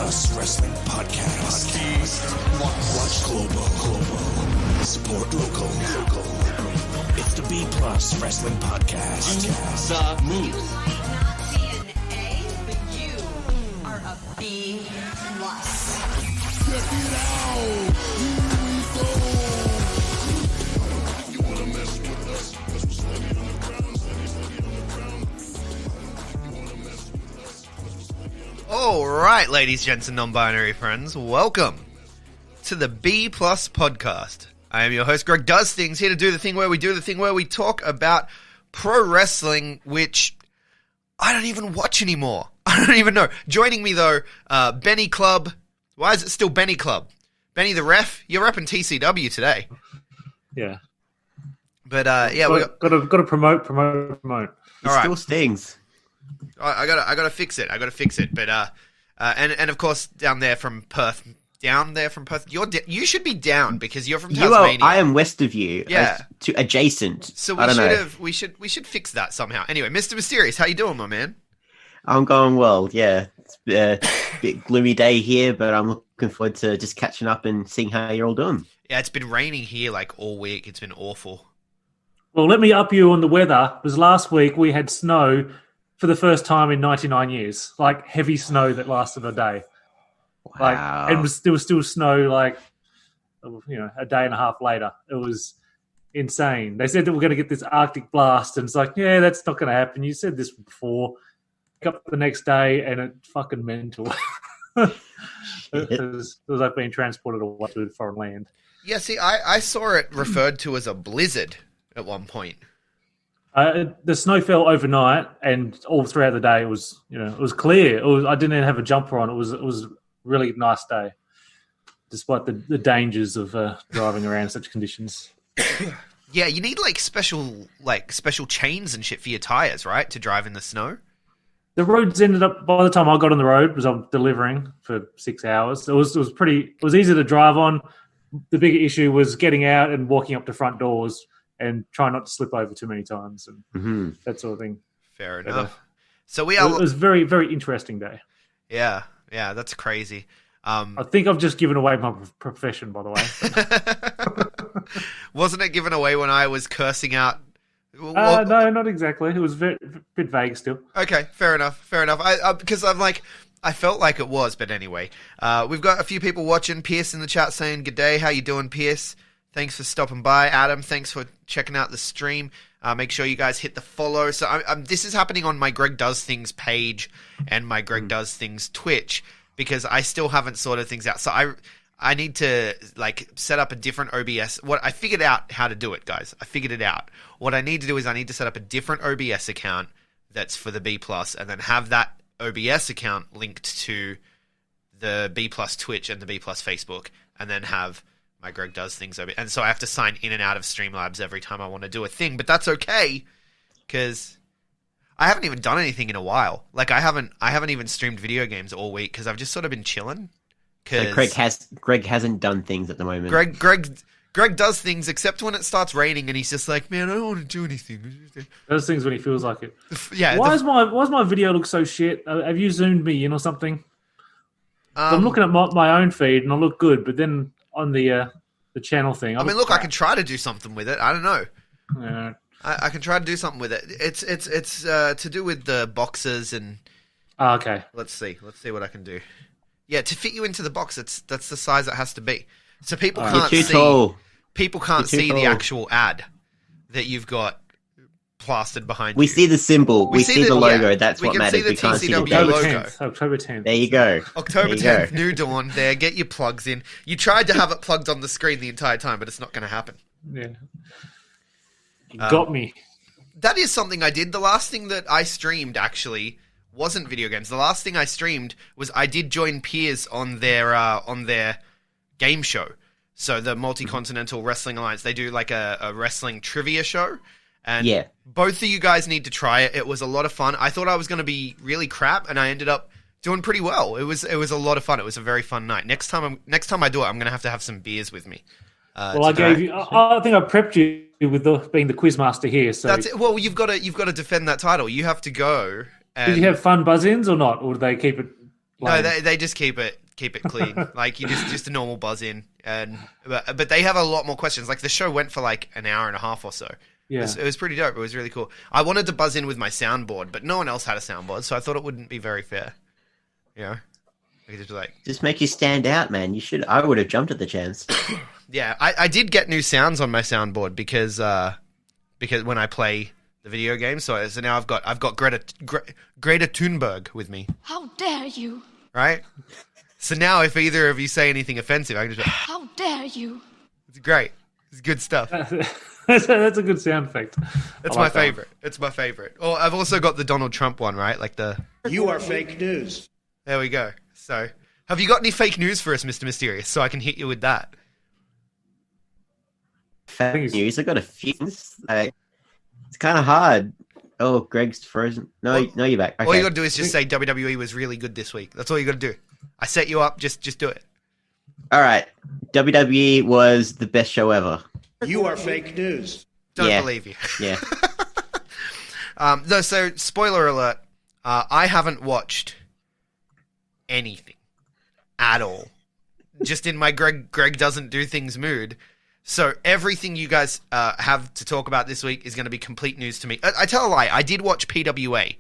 Plus Wrestling Podcast. Watch global. Support local. It's the B Plus Wrestling Podcast. The move. You might not be an A, but you are a B plus. Check it out. Here we go. You wanna mess with us? 'Cause we're steady on the ground, steady on the ground. You wanna mess with us? 'Cause we're steady on the ground. All right, ladies, gents, and non-binary friends, welcome to the B Plus Podcast. I am your host, Greg Does Things, here to do the thing where we talk about pro wrestling, which I don't even watch anymore. I don't even know. Joining me, though, Benny Club. Why is it still Benny Club? Benny the Ref, you're repping TCW today. Yeah. But, yeah, we got to promote. All right. Still stings. I gotta fix it. But and of course down there from Perth, you should be down because you're from Tasmania. I am west of you. Yeah. To adjacent. So I don't know. we should fix that somehow. Anyway, Mr. Mysterious, how you doing, my man? I'm going well. Yeah, it's a bit gloomy day here, but I'm looking forward to just catching up and seeing how you're all doing. Yeah, it's been raining here like all week. It's been awful. Well, let me up you on the weather. Because last week we had snow for the first time in 99 years. Like heavy snow that lasted a day. Like, Wow. and there was still snow like, a day and a half later. It was insane. They said that we're going to get this Arctic blast, and it's like, yeah, that's not going to happen. You said this before. Up the next day, and it's fucking mental. It was like being transported away to a foreign land. Yeah, see, I saw it referred to as a blizzard at one point. The snow fell overnight, and all throughout the day it was clear. I didn't even have a jumper on. It was a really nice day, despite the dangers of driving around in such conditions. Yeah, you need special chains and shit for your tires, right, to drive in the snow. The roads ended up, by the time I got on the road, because I'm delivering for 6 hours, it was easy to drive on. The bigger issue was getting out and walking up to front doors and trying not to slip over too many times and that sort of thing. Fair But, enough. So we are. It was a very, very interesting day. Yeah, that's crazy. I think I've just given away my profession, by the way. Wasn't it given away when I was cursing out? No, not exactly. It was a bit vague still. Okay, fair enough. Because I felt like it was, but anyway. We've got a few people watching. Pierce in the chat saying, "Good day, how you doing, Pierce? Thanks for stopping by." Adam, thanks for checking out the stream. Make sure you guys hit the follow. So this is happening on my Greg Does Things page and my Greg Does Things Twitch because I still haven't sorted things out. So I need to set up a different OBS. I figured out how to do it, guys. I figured it out. What I need to do is I need to set up a different OBS account that's for the B Plus, and then have that OBS account linked to the B Plus Twitch and the B Plus Facebook, and then have my Greg Does Things over. And so I have to sign in and out of Streamlabs every time I want to do a thing, but that's okay because I haven't even done anything in a while. I haven't even streamed video games all week because I've just sort of been chilling. So Greg hasn't done things at the moment. Greg does things except when it starts raining and he's just like, man, I don't want to do anything. Those things when he feels like it. Yeah. Why does my video look so shit? Have you zoomed me in or something? I'm looking at my own feed and I look good, but then on the channel thing, I can try to do something with it. I don't know. Yeah. I can try to do something with it. It's to do with the boxes and. Okay. Let's see what I can do. Yeah, to fit you into the box, that's the size it has to be. So people can't see. Tall. People can't see the actual ad that you've got plastered behind you. We see the symbol. We see the logo. Yeah, That's what matters. We can't see the TCW date. logo. October 10th. There you go. October 10th, New Dawn. There, get your plugs in. You tried to have it plugged on the screen the entire time, but it's not going to happen. Yeah. You got me. That is something I did. The last thing that I streamed, actually, wasn't video games. The last thing I streamed was I did join Piers on their game show. So the Multi-Continental Wrestling Alliance, they do a wrestling trivia show. And both of you guys need to try it. It was a lot of fun. I thought I was going to be really crap, and I ended up doing pretty well. It was a lot of fun. It was a very fun night. Next time I do it, I'm going to have some beers with me. I think I prepped you with being the quizmaster here. So that's it. Well, you've got to defend that title. You have to go. Did you have fun buzz-ins or not, or did they keep it No, they just keep it clean. Like you just a normal buzz in, but they have a lot more questions. Like the show went for like an hour and a half or so. Yeah. It was pretty dope. It was really cool. I wanted to buzz in with my soundboard, but no one else had a soundboard, so I thought it wouldn't be very fair. You know, I could just be like, Just make you stand out, man. You should. I would have jumped at the chance. yeah, I did get new sounds on my soundboard because when I play the video game, so now I've got Greta Thunberg with me, How dare you? right? So now if either of you say anything offensive, I can just be like, How dare you? it's great. It's good stuff. That's a good sound effect. It's I like my that favorite. It's my favorite. Oh, I've also got the Donald Trump one, right? Like the. You are fake news. There we go. So, have you got any fake news for us, Mr. Mysterious? So I can hit you with that. Fake news. I got a few. It's kind of hard. Oh, Greg's frozen. No, you're back. Okay. All you got to do is just say WWE was really good this week. That's all you got to do. I set you up. Just do it. All right. WWE was the best show ever. You are fake news. Don't Yeah. believe you. Yeah. Though, so spoiler alert. I haven't watched anything at all. Just in my Greg doesn't do things mood. So everything you guys have to talk about this week is going to be complete news to me. I tell a lie. I did watch PWA.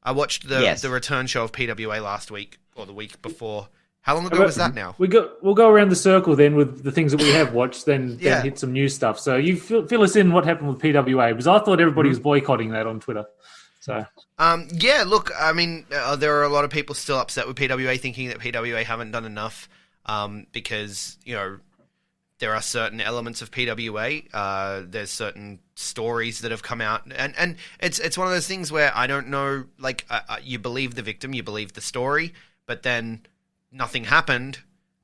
I watched the return show of PWA last week or the week before. How long ago was that now? We'll go around the circle then with the things that we have watched, then Yeah. hit some new stuff. So you fill us in what happened with PWA, because I thought everybody was boycotting that on Twitter. So Yeah, look, I mean, there are a lot of people still upset with PWA, thinking that PWA haven't done enough because, you know, there are certain elements of PWA. There's certain stories that have come out, and it's one of those things where I don't know. Like, you believe the victim, you believe the story, but then nothing happened,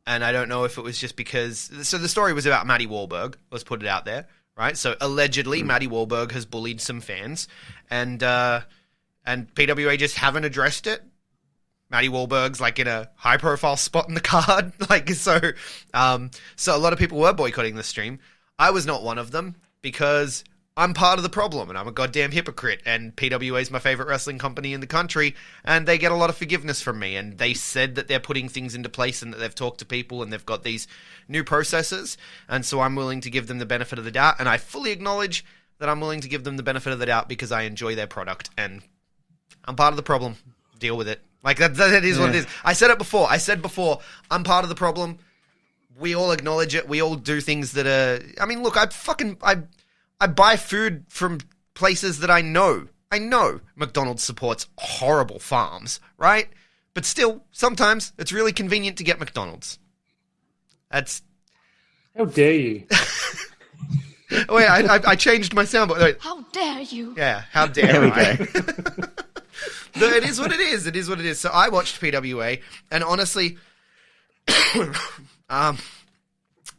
and I don't know if it was just because. So the story was about Maddie Wahlberg. Let's put it out there, right? So allegedly, Maddie Wahlberg has bullied some fans, and PWA just haven't addressed it. Maddie Wahlberg's like in a high-profile spot in the card, like so a lot of people were boycotting the stream. I was not one of them because I'm part of the problem and I'm a goddamn hypocrite, and PWA is my favorite wrestling company in the country, and they get a lot of forgiveness from me, and they said that they're putting things into place and that they've talked to people and they've got these new processes, and so I'm willing to give them the benefit of the doubt, and I fully acknowledge that I'm willing to give them the benefit of the doubt because I enjoy their product and I'm part of the problem. Deal with it. Like that is what it is. I said before, I'm part of the problem. We all acknowledge it. We all do things that are, I mean, look, I buy food from places that I know. I know McDonald's supports horrible farms, right? But still, sometimes it's really convenient to get McDonald's. That's... how dare you? Wait, I changed my soundboard. Wait. How dare you? Yeah, how dare There we I? go. No, it is what it is. It is what it is. So I watched PWA, and honestly,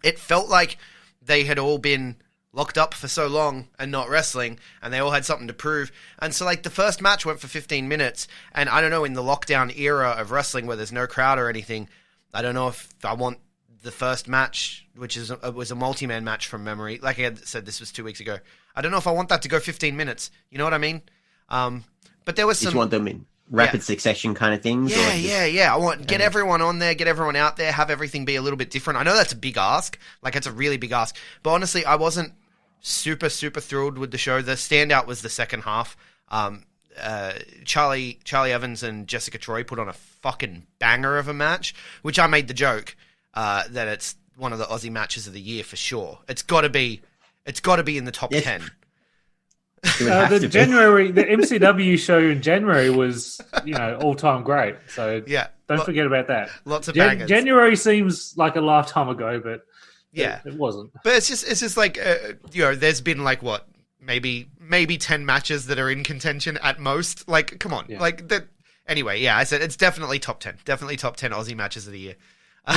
it felt like they had all been locked up for so long and not wrestling, and they all had something to prove. And so, like, the first match went for 15 minutes, and I don't know, in the lockdown era of wrestling where there's no crowd or anything, I don't know if I want the first match, which was a multi-man match from memory. Like I had said, this was 2 weeks ago. I don't know if I want that to go 15 minutes. You know what I mean? But there was You some... just want them in rapid succession kind of things? or just- Yeah. I want get everyone on there, get everyone out there, have everything be a little bit different. I know that's a big ask. Like, it's a really big ask. But honestly, I wasn't super thrilled with the show. The standout was the second half. Charlie Evans and Jessica Troy put on a fucking banger of a match, which I made the joke that it's one of the Aussie matches of the year for sure. It's got to be in the top 10. It would have to The be. the MCW show in January was, all time great. So Yeah. don't forget about that. Lots of bangers. January seems like a lifetime ago, but Yeah. it wasn't. But it's just like there's been like what, maybe 10 matches that are in contention at most. Like, come on, like that. Anyway, yeah, I said it's definitely top 10, definitely top 10 Aussie matches of the year.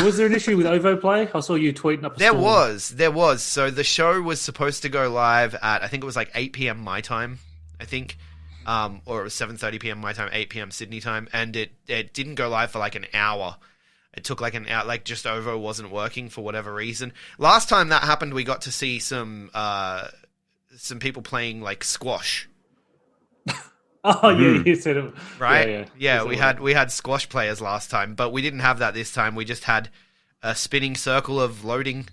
Was there an issue with OVO play? I saw you tweeting up. There was. So the show was supposed to go live at, I think it was like 8 p.m. my time, I think, or it was 7:30 p.m. my time, 8 p.m. Sydney time, and it didn't go live for like an hour. It took like an hour, like just OVO wasn't working for whatever reason. Last time that happened, we got to see some people playing like squash. Oh yeah, you said it right? Yeah, Yeah, That's we had squash players last time, but we didn't have that this time. We just had a spinning circle of loading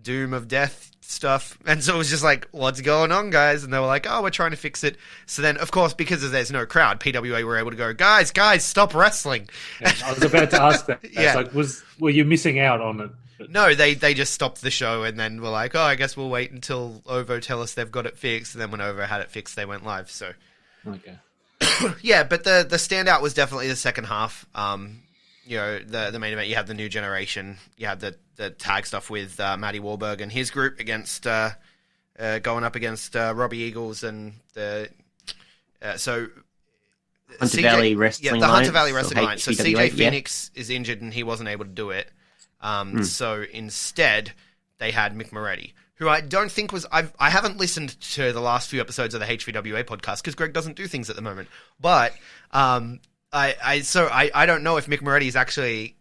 Doom of Death stuff. And so it was just like, what's going on, guys? And they were like, oh, we're trying to fix it. So then, of course, because there's no crowd, PWA were able to go, guys, stop wrestling. Yeah, I was about to ask that. Yeah. It's like, were you missing out on it? No, they just stopped the show and then were like, oh, I guess we'll wait until OVO tell us they've got it fixed. And then when OVO had it fixed, they went live. So, Okay. yeah, but the standout was definitely the second half. You know, the main event, you had the new generation. You had the tag stuff with Matty Wahlberg and his group against going up against Robbie Eagles and the so Hunter Valley Wrestling the Hunter Alliance, Valley Wrestling or Alliance. So HVWA, CJ Phoenix is injured and he wasn't able to do it. So instead, they had Mick Moretti, who I don't think was. I haven't listened to the last few episodes of the HVWA podcast because Greg doesn't do things at the moment. But I don't know if Mick Moretti is actually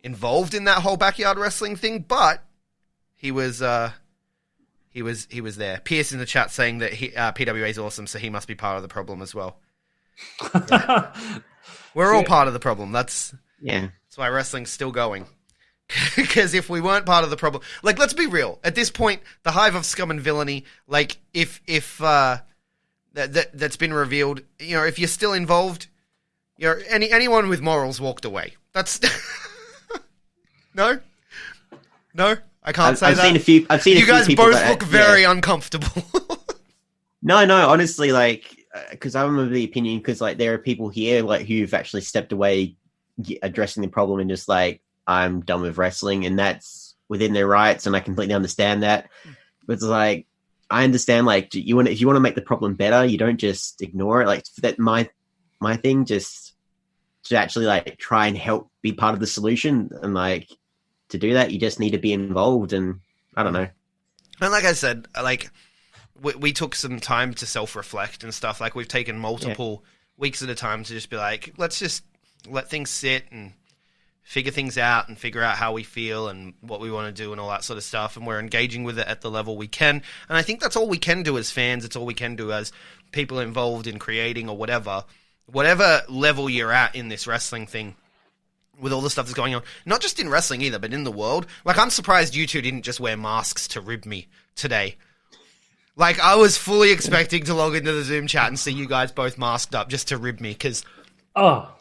involved in that whole backyard wrestling thing, but he was there. Pierce in the chat saying that PWA is awesome, so he must be part of the problem as well. Yeah. We're all part of the problem. That's why wrestling's still going. Because if we weren't part of the problem, like, let's be real. At this point, the hive of scum and villainy, like, if that's been revealed, you know, if you're still involved, you know, anyone with morals walked away. That's no, I can't say I've that. seen a few. I've seen you a few guys people both that, look very uncomfortable. No, honestly, like, because I'm of the opinion, because like there are people here like who've actually stepped away, addressing the problem, and just like, I'm done with wrestling, and that's within their rights, and I completely understand that. But it's like, I understand, like, if you want to make the problem better, you don't just ignore it. Like, that my thing, just to actually like try and help be part of the solution, and like to do that, you just need to be involved. And I don't know. And like I said, like, we took some time to self-reflect and stuff. Like, we've taken multiple weeks at a time to just be like, let's just let things sit and figure things out and figure out how we feel and what we want to do and all that sort of stuff. And we're engaging with it at the level we can. And I think that's all we can do as fans. It's all we can do as people involved in creating or whatever level you're at in this wrestling thing. With all the stuff that's going on, not just in wrestling either, but in the world. Like, I'm surprised you two didn't just wear masks to rib me today. Like, I was fully expecting to log into the Zoom chat and see you guys both masked up just to rib me, because... Oh.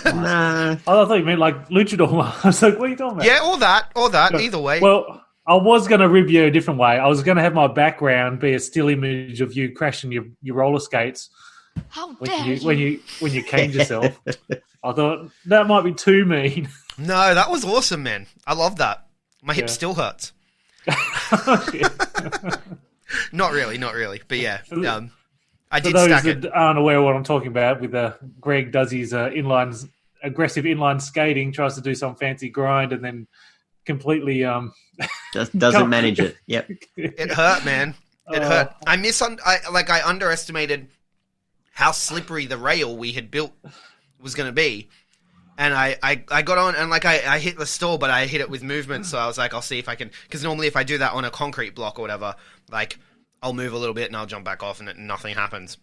Nah. I thought you meant like luchador. I was like, what are you talking about? Yeah, or that, either way. Well, I was going to rib you a different way. I was going to have my background be a still image of you crashing your roller skates How dare when you caned yourself. I thought that might be too mean. No, that was awesome, man. I love that. My hip still hurts. Not really. But yeah, I did For stack those it. that aren't aware of what I'm talking about, with Greg does his aggressive inline skating, tries to do some fancy grind, and then completely Doesn't manage it. Yep. It hurt, man. It hurt. I underestimated how slippery the rail we had built was going to be. And I got on, and like I hit the stall, but I hit it with movement. So I was like, I'll see if I can, because normally if I do that on a concrete block or whatever, like, I'll move a little bit and I'll jump back off and nothing happens.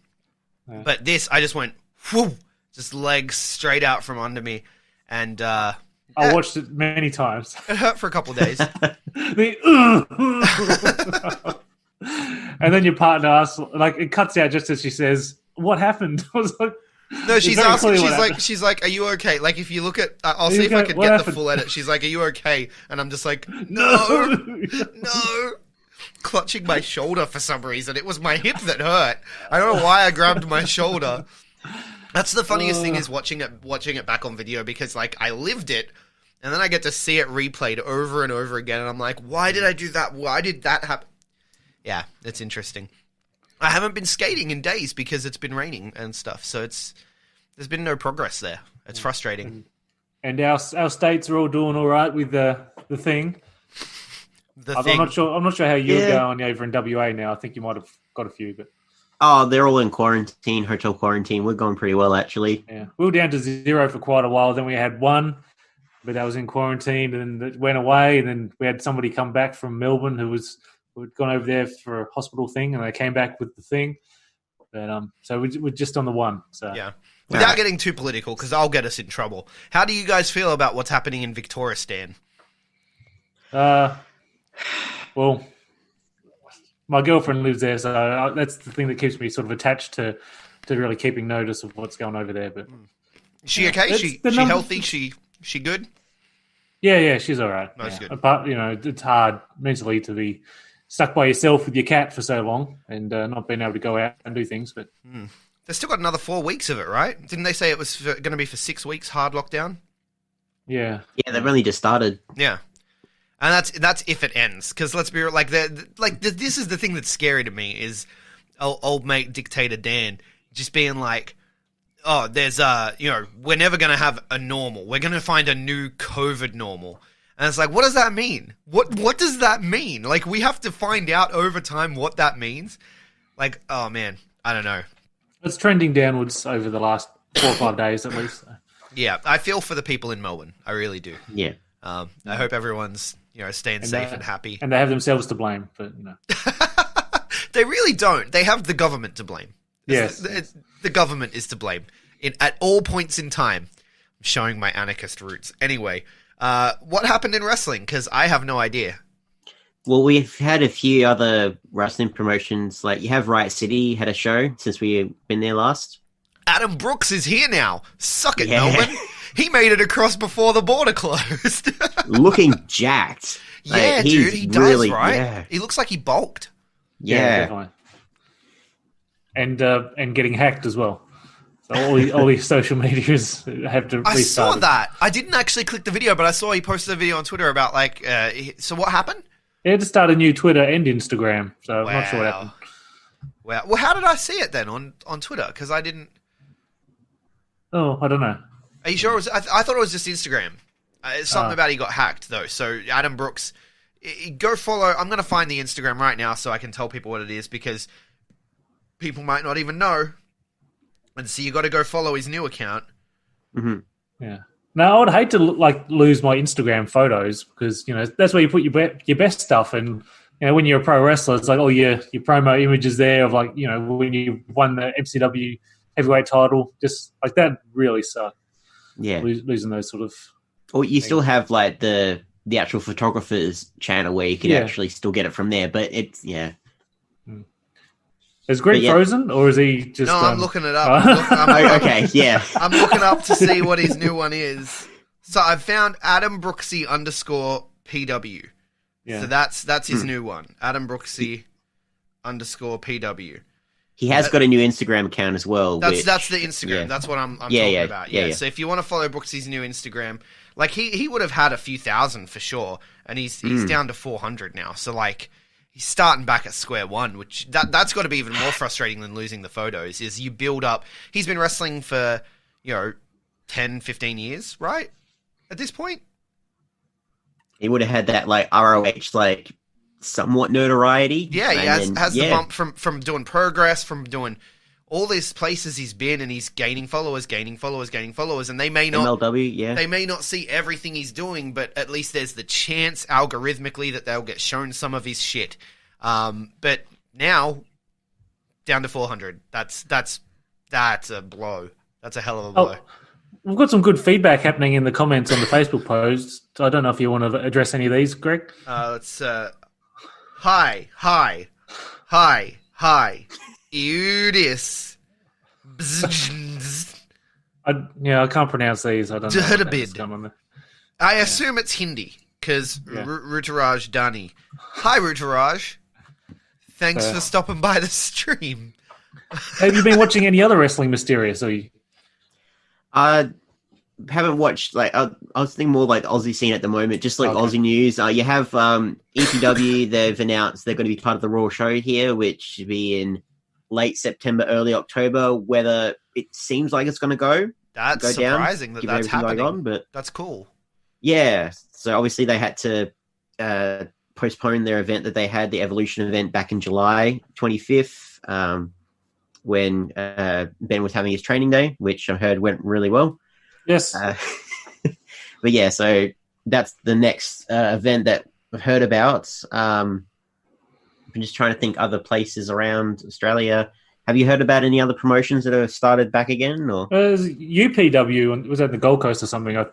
Yeah. But this, I just went, whoo, just legs straight out from under me. And I watched it many times. It hurt for a couple of days. And then your partner asks, like, it cuts out just as she says, what happened? I was like, no, she's asking. She's like, "Are you okay?" Like, if you look at, I'll see if I can get the full edit. She's like, "Are you okay?" And I'm just like, "No, no." Clutching my shoulder for some reason. It was my hip that hurt. I don't know why I grabbed my shoulder. That's the funniest thing, is watching it back on video, because like I lived it, and then I get to see it replayed over and over again, and I'm like, why did I do that? Why did that happen? Yeah, it's interesting. I haven't been skating in days because it's been raining and stuff, so there's been no progress there. It's frustrating. And our states are all doing all right with the thing. I'm not sure how you're going over in WA now. I think you might have got a few, but they're all in quarantine, hotel quarantine. We're going pretty well, actually. Yeah, we were down to 0 for quite a while. Then we had one, but that was in quarantine, and then it went away. And then we had somebody come back from Melbourne who'd gone over there for a hospital thing, and they came back with the thing. But so we're just on the one. So Yeah. Without getting too political, because I'll get us in trouble. How do you guys feel about what's happening in Victoristan? Well, my girlfriend lives there, so that's the thing that keeps me sort of attached to really keeping notice of what's going over there. But Is she okay? That's She the number- healthy? She good? yeah, she's all right. That's yeah. good. But it's hard mentally to be stuck by yourself with your cat for so long and not being able to go out and do things. But They've still got another 4 weeks of it, right? Didn't they say it was going to be for 6 weeks hard lockdown? yeah, Yeah, they've only just started. Yeah, and that's if it ends. Because let's be real, this is the thing that's scary to me is old mate dictator Dan just being like, oh, there's we're never going to have a normal. We're going to find a new COVID normal. And it's like, what does that mean? What does that mean? Like, we have to find out over time what that means. Like, oh man, I don't know. it's trending downwards over the last 4 or 5 days at least. So. Yeah, I feel for the people in Melbourne. I really do. Yeah. I hope everyone's staying safe and happy. And they have themselves to blame, but They really don't. They have the government to blame. Yes. The government is to blame at all points in time. I'm showing my anarchist roots. Anyway, what happened in wrestling? Because I have no idea. Well, we've had a few other wrestling promotions. Like, you have Riot City had a show since we've been there last. Adam Brooks is here now. Suck it, Yeah. Melbourne. He made it across before the border closed. Looking jacked. Like, Yeah, he's dude, he does, really, right? Yeah. He looks like he bulked. Yeah. definitely. And getting hacked as well. So all these social medias have to I restart. saw that. I didn't actually click the video, but I saw he posted a video on Twitter about so what happened? They had to start a new Twitter and Instagram, so I'm not sure what Wow. happened. Wow. Well, how did I see it then on Twitter? Because I didn't. Oh, I don't know. Are you sure it was? I thought it was just Instagram. It's something about he got hacked though. So Adam Brooks, go follow. I'm going to find the Instagram right now so I can tell people what it is because people might not even know. And so you got to go follow his new account. Mm-hmm. Yeah. Now I would hate to lose my Instagram photos because that's where you put your best stuff, and when you're a pro wrestler, it's like your promo images there of when you won the MCW heavyweight title, just like that really sucked. Yeah. Losing those sort of. Or you still have like the actual photographer's channel where you can actually still get it from there, but it's Is Greg frozen or is he just? No, I'm looking it up. okay, yeah. I'm looking up to see what his new one is. So I've found Adam Brooksy _PW. Yeah. So that's his new one. Adam Brooksy _PW. He has got a new Instagram account as well. That's the Instagram. Yeah. That's what I'm talking about. Yeah. Yeah. So if you want to follow Brooksy's new Instagram, like he would have had a few thousand for sure, and he's down to 400 now. So like he's starting back at square one, which that's got to be even more frustrating than losing the photos. Is you build up. He's been wrestling for 10, 15 years, right? At this point, he would have had that like ROH like somewhat notoriety. yeah, he and has then, the bump from doing Progress, from doing all these places he's been, and he's gaining followers, and they may not MLW, yeah. they may not see everything he's doing, but at least there's the chance algorithmically that they'll get shown some of his shit. But now down to 400. That's a blow. That's a hell of a blow. We've got some good feedback happening in the comments on the Facebook post. I don't know if you want to address any of these, Greg. Let's hi. Eudis. I can't pronounce these. I don't know. what Jhudabid. names come on there. I assume it's Hindi because Yeah. Rutaraj Dani. Hi Rutaraj. Thanks for stopping by the stream. Have you been watching any other wrestling mysterious? Or you... I haven't watched like I was thinking more like Aussie scene at the moment, just like Aussie news. You have EPW. They've announced they're going to be part of the Raw show here, which should be in late September, early October. Whether it seems like it's going to go That's down, surprising that given that's everything happening. going on, but That's cool. yeah. So obviously they had to postpone their event that they had, the Evolution event, back in July 25th, when Ben was having his training day, which I heard went really well. Yes. But yeah, so that's the next event that I've heard about. I'm just trying to think other places around Australia. Have you heard about any other promotions that have started back again? Or UPW, and was that the Gold Coast or something? I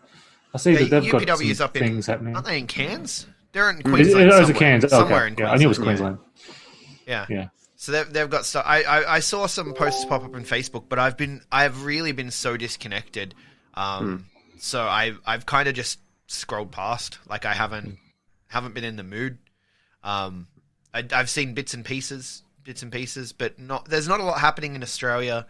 see that they've got UPW is some up in, things happening. aren't they in Cairns? They're in It Queensland. was somewhere. Cairns. Somewhere Okay. in Yeah, Queensland. I knew it was Queensland. Yeah. Yeah. So they've got stuff. I saw some posts pop up on Facebook, but I've really been so disconnected. So I've kind of just scrolled past. Like I haven't been in the mood. I've seen bits and pieces, but there's not a lot happening in Australia.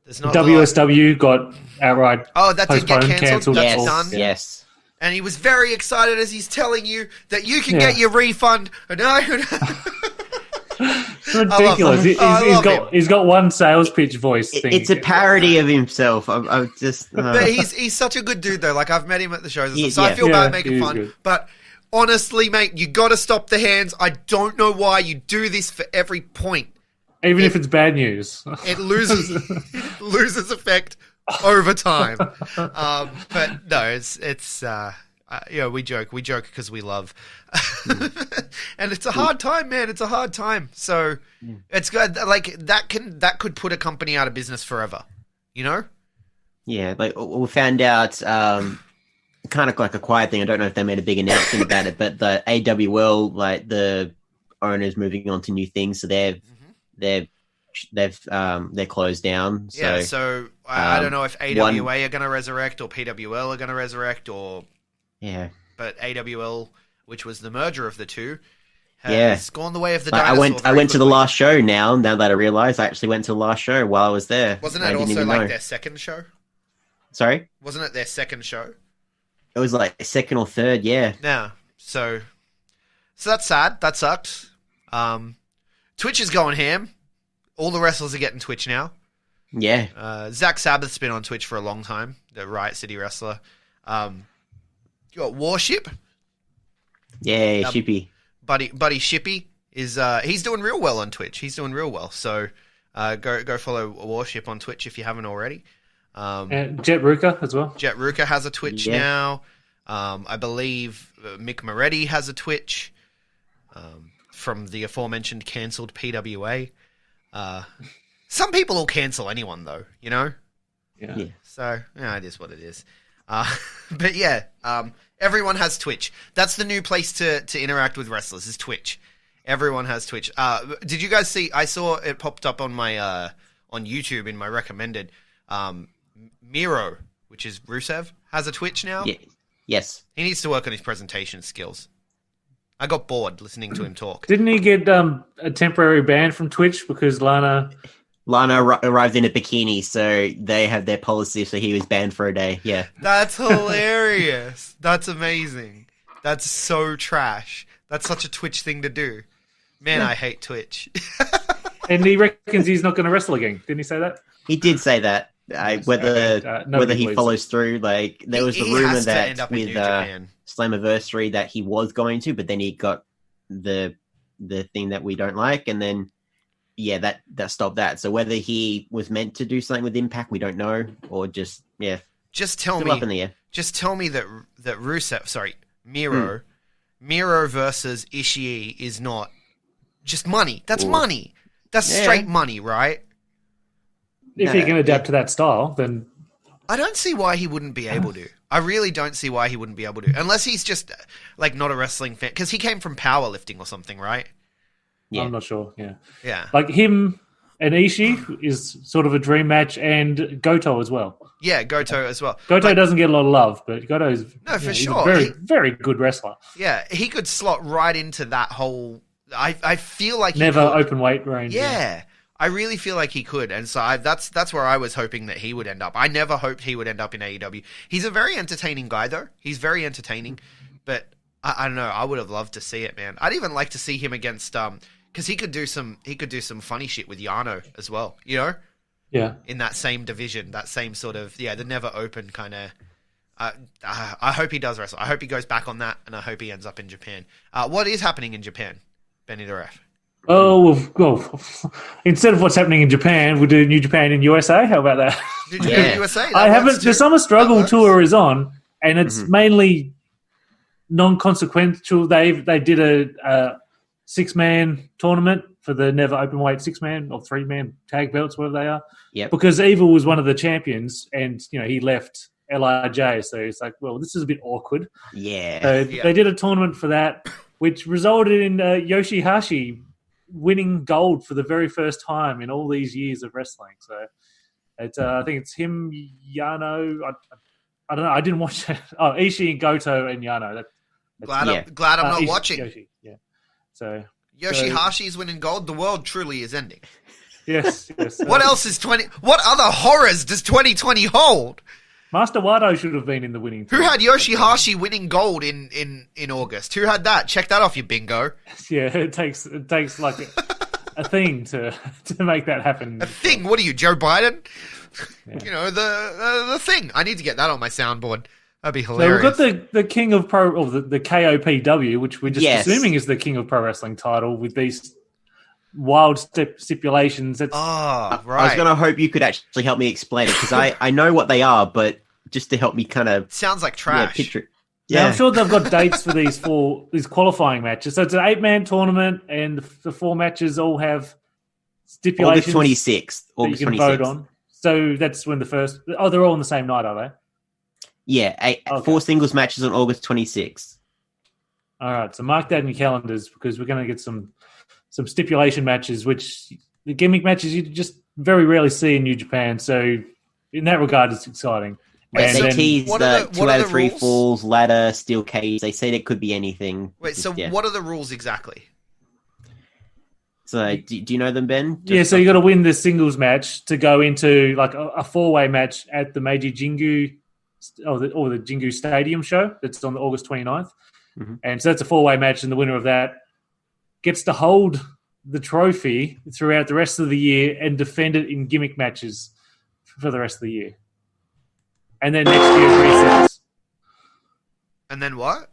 There's not WSW got outright that did get postponed, cancelled. cancelled. That's yes, done. yes. And he was very excited as he's telling you that you can get your refund. No. It's ridiculous. He's got one sales pitch voice thing. It's a parody of himself. I'm just. But he's such a good dude though. Like I've met him at the shows and stuff, so I feel bad making fun. Good. But honestly, mate, you got to stop the hands. I don't know why you do this for every point. Even if it's bad news. It loses effect over time. But no, it's we joke because we love, and it's a hard time, man. It's a hard time. So it's good. Like that could put a company out of business forever. You know? Yeah, like we found out, kind of like a quiet thing. I don't know if they made a big announcement about it, but the AWL, like the owners moving on to new things, so they're closed down. So, yeah, so I don't know if AWA are going to resurrect or PWL are going to resurrect or... Yeah. But AWL, which was the merger of the two, has gone the way of the like dinosaur. I went to the last show now that I realised. I actually went to the last show while I was there. Wasn't it also like their second show? Sorry? Wasn't it their second show? It was like second or third, yeah. Yeah. So that's sad. That sucks. Twitch is going ham. All the wrestlers are getting Twitch now. Yeah. Zach Sabbath's been on Twitch for a long time, the Riot City wrestler. You got Warship. Yeah, Shippy. Buddy Shippy is he's doing real well on Twitch. He's doing real well. So go follow Warship on Twitch if you haven't already. And Jet Ruka as well. Jet Ruka has a Twitch now. I believe Mick Moretti has a Twitch from the aforementioned cancelled PWA. Some people will cancel anyone though, you know? Yeah. So, it is what it is. But yeah, everyone has Twitch. That's the new place to interact with wrestlers is Twitch. Everyone has Twitch. Did you guys see? I saw it popped up on my on YouTube in my recommended. Miro, which is Rusev, has a Twitch now. Yeah. Yes. He needs to work on his presentation skills. I got bored listening to him talk. Didn't he get a temporary ban from Twitch because Lana arrived in a bikini, so they have their policy, so he was banned for a day. Yeah. That's hilarious. That's amazing. That's so trash. That's such a Twitch thing to do. Man, I hate Twitch. And he reckons he's not going to wrestle again. Didn't he say that? He did say that. Whether he follows through, like there was the rumor that with Slammiversary that he was going to, but then he got the thing that we don't like, and then that stopped that. So whether he was meant to do something with Impact, we don't know, or just tell me up in the air. Just tell me that Rusev, Miro versus Ishii is not just money. That's money. That's straight money, right? If he can adapt to that style, then I don't see why he wouldn't be able to. I really don't see why he wouldn't be able to, unless he's just like not a wrestling fan, because he came from powerlifting or something, right? Yeah. I'm not sure. Yeah. Like him and Ishii is sort of a dream match, and Goto as well. Yeah, Goto as well. Goto doesn't get a lot of love, but Goto's he's a very, very good wrestler. Yeah, he could slot right into that whole. I feel like never open weight range. Yeah. I really feel like he could, and so that's where I was hoping that he would end up. I never hoped he would end up in AEW. He's a very entertaining guy, though. He's very entertaining, but I don't know. I would have loved to see it, man. I'd even like to see him against because he could do some funny shit with Yano as well. You know, in that same division, that same sort of the never open kind of. I hope he does wrestle. I hope he goes back on that, and I hope he ends up in Japan. What is happening in Japan, Benny the Ref? Oh, well, instead of what's happening in Japan, we'll do New Japan in USA. How about that? New Japan USA? I haven't. The Summer Struggle tour is on, and it's mainly non-consequential. They did a 6-man tournament for the never openweight 6-man or 3-man tag belts, whatever they are. Yep. Because Evil was one of the champions, and he left LIJ, so it's like, well, this is a bit awkward. Yeah. So they did a tournament for that, which resulted in Yoshihashi winning gold for the very first time in all these years of wrestling. So it's I think it's him, Yano. I don't know. I didn't watch it. Oh, Ishii, Goto, and Yano. Glad I'm not watching. Yoshi, yeah. So Yoshihashi's winning gold. The world truly is ending. yes. What else is 20? What other horrors does 2020 hold? Master Wado should have been in the winning team. Who had Yoshihashi winning gold in August? Who had that? Check that off your bingo. Yeah, it takes like a thing to make that happen. A thing? What are you, Joe Biden? Yeah. The thing. I need to get that on my soundboard. That'd be So hilarious. we've got the King of Pro, or the KOPW, which we're just assuming is the King of Pro Wrestling title with these wild stipulations. That's right. I was going to hope you could actually help me explain it, because I know what they are, but just to help me kind of... Sounds like trash. Picture it. Yeah, I'm sure they've got dates for these qualifying matches. So it's an 8-man tournament, and the 4 matches all have stipulations. August 26th. August you can 26th. vote on. So that's when the first... Oh, they're all on the same night, are they? Yeah, 4 singles matches on August 26th. All right, so mark that in your calendars, because we're going to get some stipulation matches, which the gimmick matches you just very rarely see in New Japan. So in that regard, it's exciting. Wait, they teased what the are 2 out of 3 rules? falls, ladder, steel cage. They said it could be anything. Wait, so what are the rules exactly? So do you know them, Ben? So you got to win the singles match to go into like a 4-way match at the Meiji Jingu or the Jingu Stadium show that's on August 29th. Mm-hmm. And so that's a 4-way match, and the winner of that gets to hold the trophy throughout the rest of the year and defend it in gimmick matches for the rest of the year. And then next year it resets. And then what?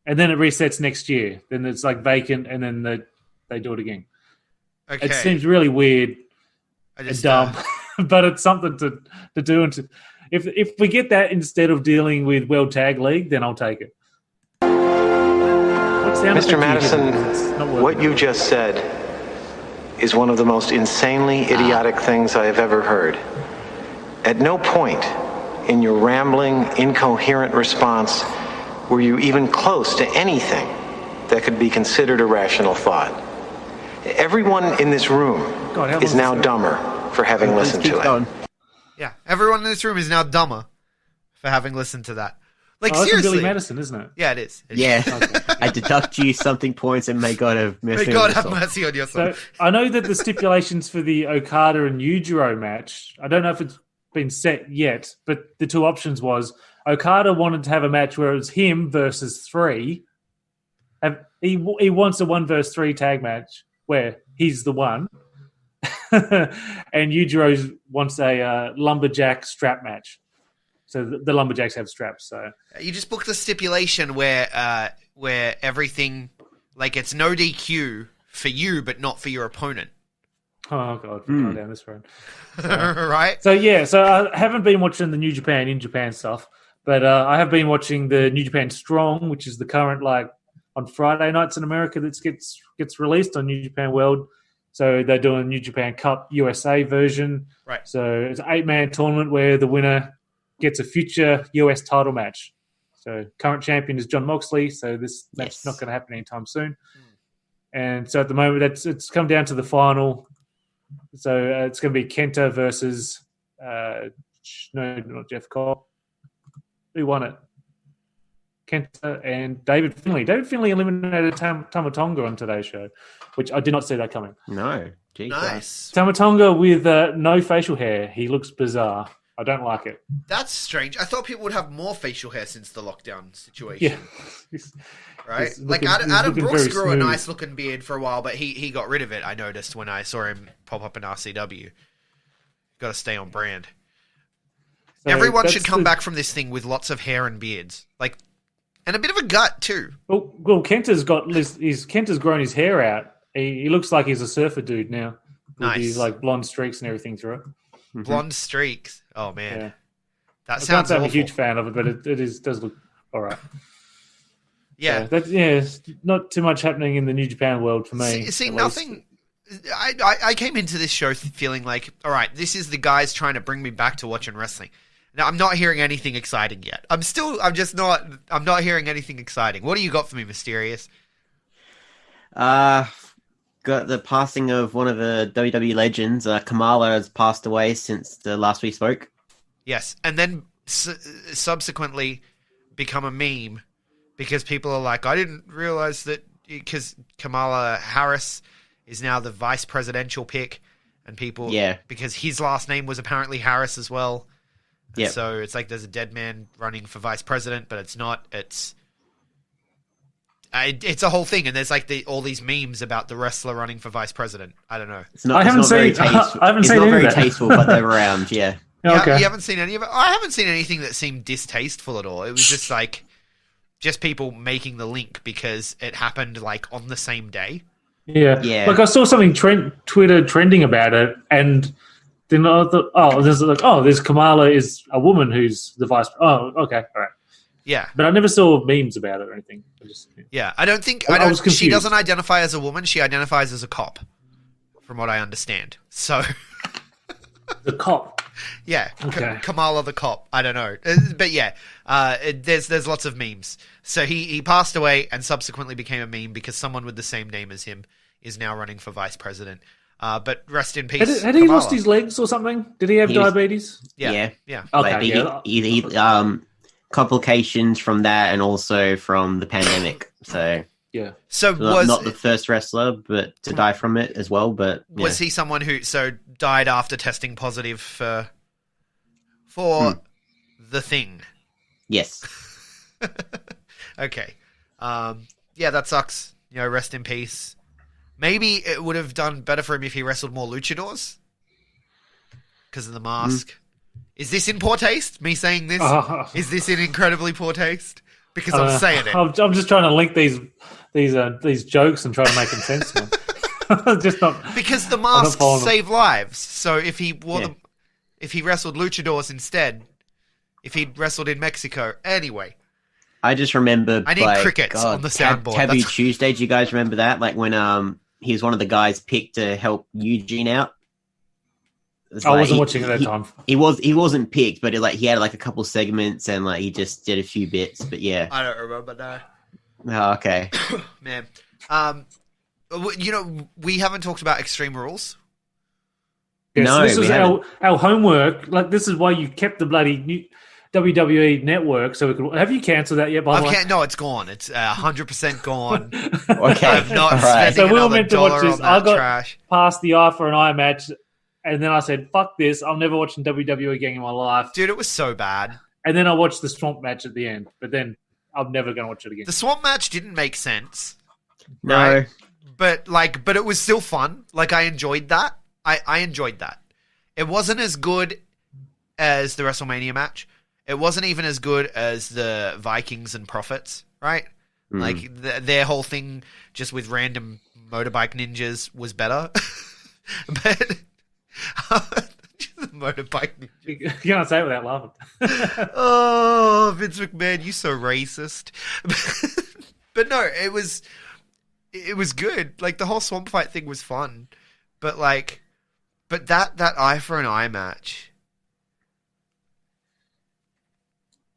And then it resets next year. Then it's like vacant, and then they do it again. Okay. It seems really weird and dumb, but it's something to do. And if we get that instead of dealing with World Tag League, then I'll take it. Mr. Madison, what you just said is one of the most insanely idiotic things I have ever heard. At no point in your rambling, incoherent response were you even close to anything that could be considered a rational thought. Everyone in this room is now dumber for having listened to it. Yeah, everyone in this room is now dumber for having listened to that. Like, that's seriously. Billy Madison, isn't it? Yeah, it is. Yeah. I deduct you something points, and may God have mercy May God on have yourself. mercy on yourself. So I know that the stipulations for the Okada and Yujiro match, I don't know if it's been set yet, but the 2 options was Okada wanted to have a match where it was him versus 3. He wants a 1 versus 3 tag match where he's the one. And Yujiro wants a lumberjack strap match. So the lumberjacks have straps. So You just booked a stipulation where everything, like, it's no DQ for you, but not for your opponent. oh god, we're going down this road. Right? So I haven't been watching the New Japan in Japan stuff, but I have been watching the New Japan Strong, which is the current on Friday nights in America that gets released on New Japan World. So they're doing New Japan Cup USA version. Right. So it's an 8-man tournament where the winner gets a future US title match. So current champion is John Moxley. So this match is not going to happen anytime soon. And so at the moment, it's come down to the final. So it's going to be Kenta versus no, not Jeff Cobb. Who won it? Kenta and David Finlay. David Finlay eliminated Tamatonga on today's show, which I did not see that coming. No. Gee, Nice. Tamatonga with no facial hair. He looks bizarre. I don't like it. That's strange. I thought people would have more facial hair since the lockdown situation. Yeah. Right? He's Like, looking- Adam he's looking Brooks very grew a smooth. nice-looking beard for a while, but he got rid of it, I noticed, when I saw him pop up in RCW. Got to stay on brand. So Everyone that's should come back from this thing with lots of hair and beards. Like, and a bit of a gut, too. Well, Kenta's grown his hair out. He looks like he's a surfer dude now. With Nice. his blonde streaks and everything through it. Blonde streaks. Oh, man. Yeah. That I can't sounds say I'm a awful. huge fan of it, but it does look all right. Yeah. So it's not too much happening in the New Japan world for me. See, at least. nothing I came into this show feeling like, all right, this is the guys trying to bring me back to watching wrestling. Now, I'm not hearing anything exciting yet. I'm not hearing anything exciting. What do you got for me, Mysterious? Got the passing of one of the WWE legends. Kamala has passed away since the last we spoke. Yes, and then subsequently become a meme because people are like, I didn't realize that, because Kamala Harris is now the vice presidential pick, and people, because his last name was apparently Harris as well. Yeah. So it's like there's a dead man running for vice president, but it's not. It's a whole thing, and there's like all these memes about the wrestler running for vice president. I don't know. I haven't seen very tasteful, but they're around. Yeah. Okay. You haven't seen any of it? I haven't seen anything that seemed distasteful at all. It was just like, just people making the link because it happened like on the same day. Yeah. Like I saw something Twitter trending about it, and then I thought, there's Kamala is a woman who's the vice. Oh, okay, all right. Yeah, but I never saw memes about it or anything. I don't think she doesn't identify as a woman. She identifies as a cop, from what I understand. So the cop. Yeah, okay. Kamala the cop. I don't know, but yeah, there's lots of memes. So he passed away and subsequently became a meme because someone with the same name as him is now running for vice president. But rest in peace. Had he lost his legs or something? Did he have diabetes? Yeah. Okay. Like he complications from that and also from the pandemic. So yeah. So was not the first wrestler, but to die from it as well. But was he someone who died after testing positive for the thing? Yes. Okay. Yeah, that sucks. Rest in peace. Maybe it would have done better for him if he wrestled more luchadors because of the mask. Is this in poor taste? Me saying this? Is this in incredibly poor taste? Because I'm saying it. I'm just trying to link these jokes and try to make them sensible. Just not because the masks save lives. So if he if he wrestled luchadors instead, if he'd wrestled in Mexico, anyway. I just remember. I need crickets on the soundboard. Taboo Tuesday. Do you guys remember that? Like when he was one of the guys picked to help Eugene out. I wasn't watching at that time. He wasn't picked, but he had like a couple segments and like he just did a few bits. But yeah, I don't remember now. Oh, okay, man. We haven't talked about Extreme Rules. Yes, no, this was our homework. Like this is why you kept the bloody WWE network, so we could. Have you cancelled that yet? By the way, no, it's gone. It's 100% gone. Okay, I'm not spending so we were another meant to watch this. I got trash. Past the eye for an eye match, and then I said, "Fuck this! I'm never watching WWE again in my life." Dude, it was so bad. And then I watched the Swamp match at the end, but then I'm never going to watch it again. The Swamp match didn't make sense. No, right? but it was still fun. Like I enjoyed that. I enjoyed that. It wasn't as good as the WrestleMania match. It wasn't even as good as the Vikings and Prophets, right? Like their whole thing just with random motorbike ninjas was better. But the motorbike ninja. You can't say it without laughing. Oh, Vince McMahon, you so racist. But no, it was good. Like the whole swamp fight thing was fun. But that eye for an eye match.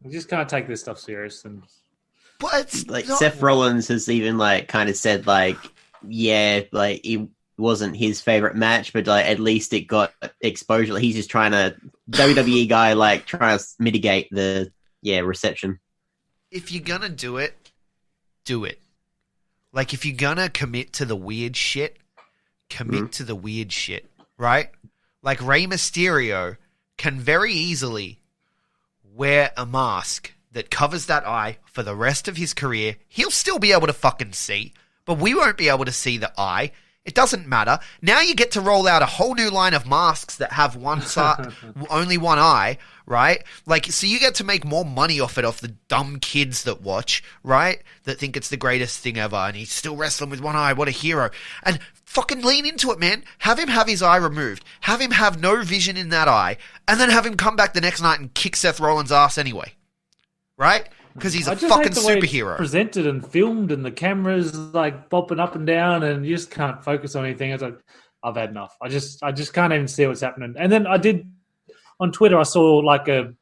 You just can't take this stuff serious. But it's like Seth Rollins has even kind of said it wasn't his favorite match, but at least it got exposure. He's just trying to WWE guy trying to mitigate the reception. If you're gonna do it, do it. Like if you're gonna commit to the weird shit, commit to the weird shit, right? Like Rey Mysterio can very easily wear a mask that covers that eye for the rest of his career. He'll still be able to fucking see, but we won't be able to see the eye. It doesn't matter. Now you get to roll out a whole new line of masks that have one side, only one eye, right? So you get to make more money off the dumb kids that watch, right? That think it's the greatest thing ever, and he's still wrestling with one eye. What a hero. And fucking lean into it, man. Have him have his eye removed. Have him have no vision in that eye, and then have him come back the next night and kick Seth Rollins' ass anyway. Right? Because he's a fucking superhero. Presented and filmed, and the cameras bopping up and down, and you just can't focus on anything. It's I've had enough. I just can't even see what's happening. And then I did on Twitter. I saw like a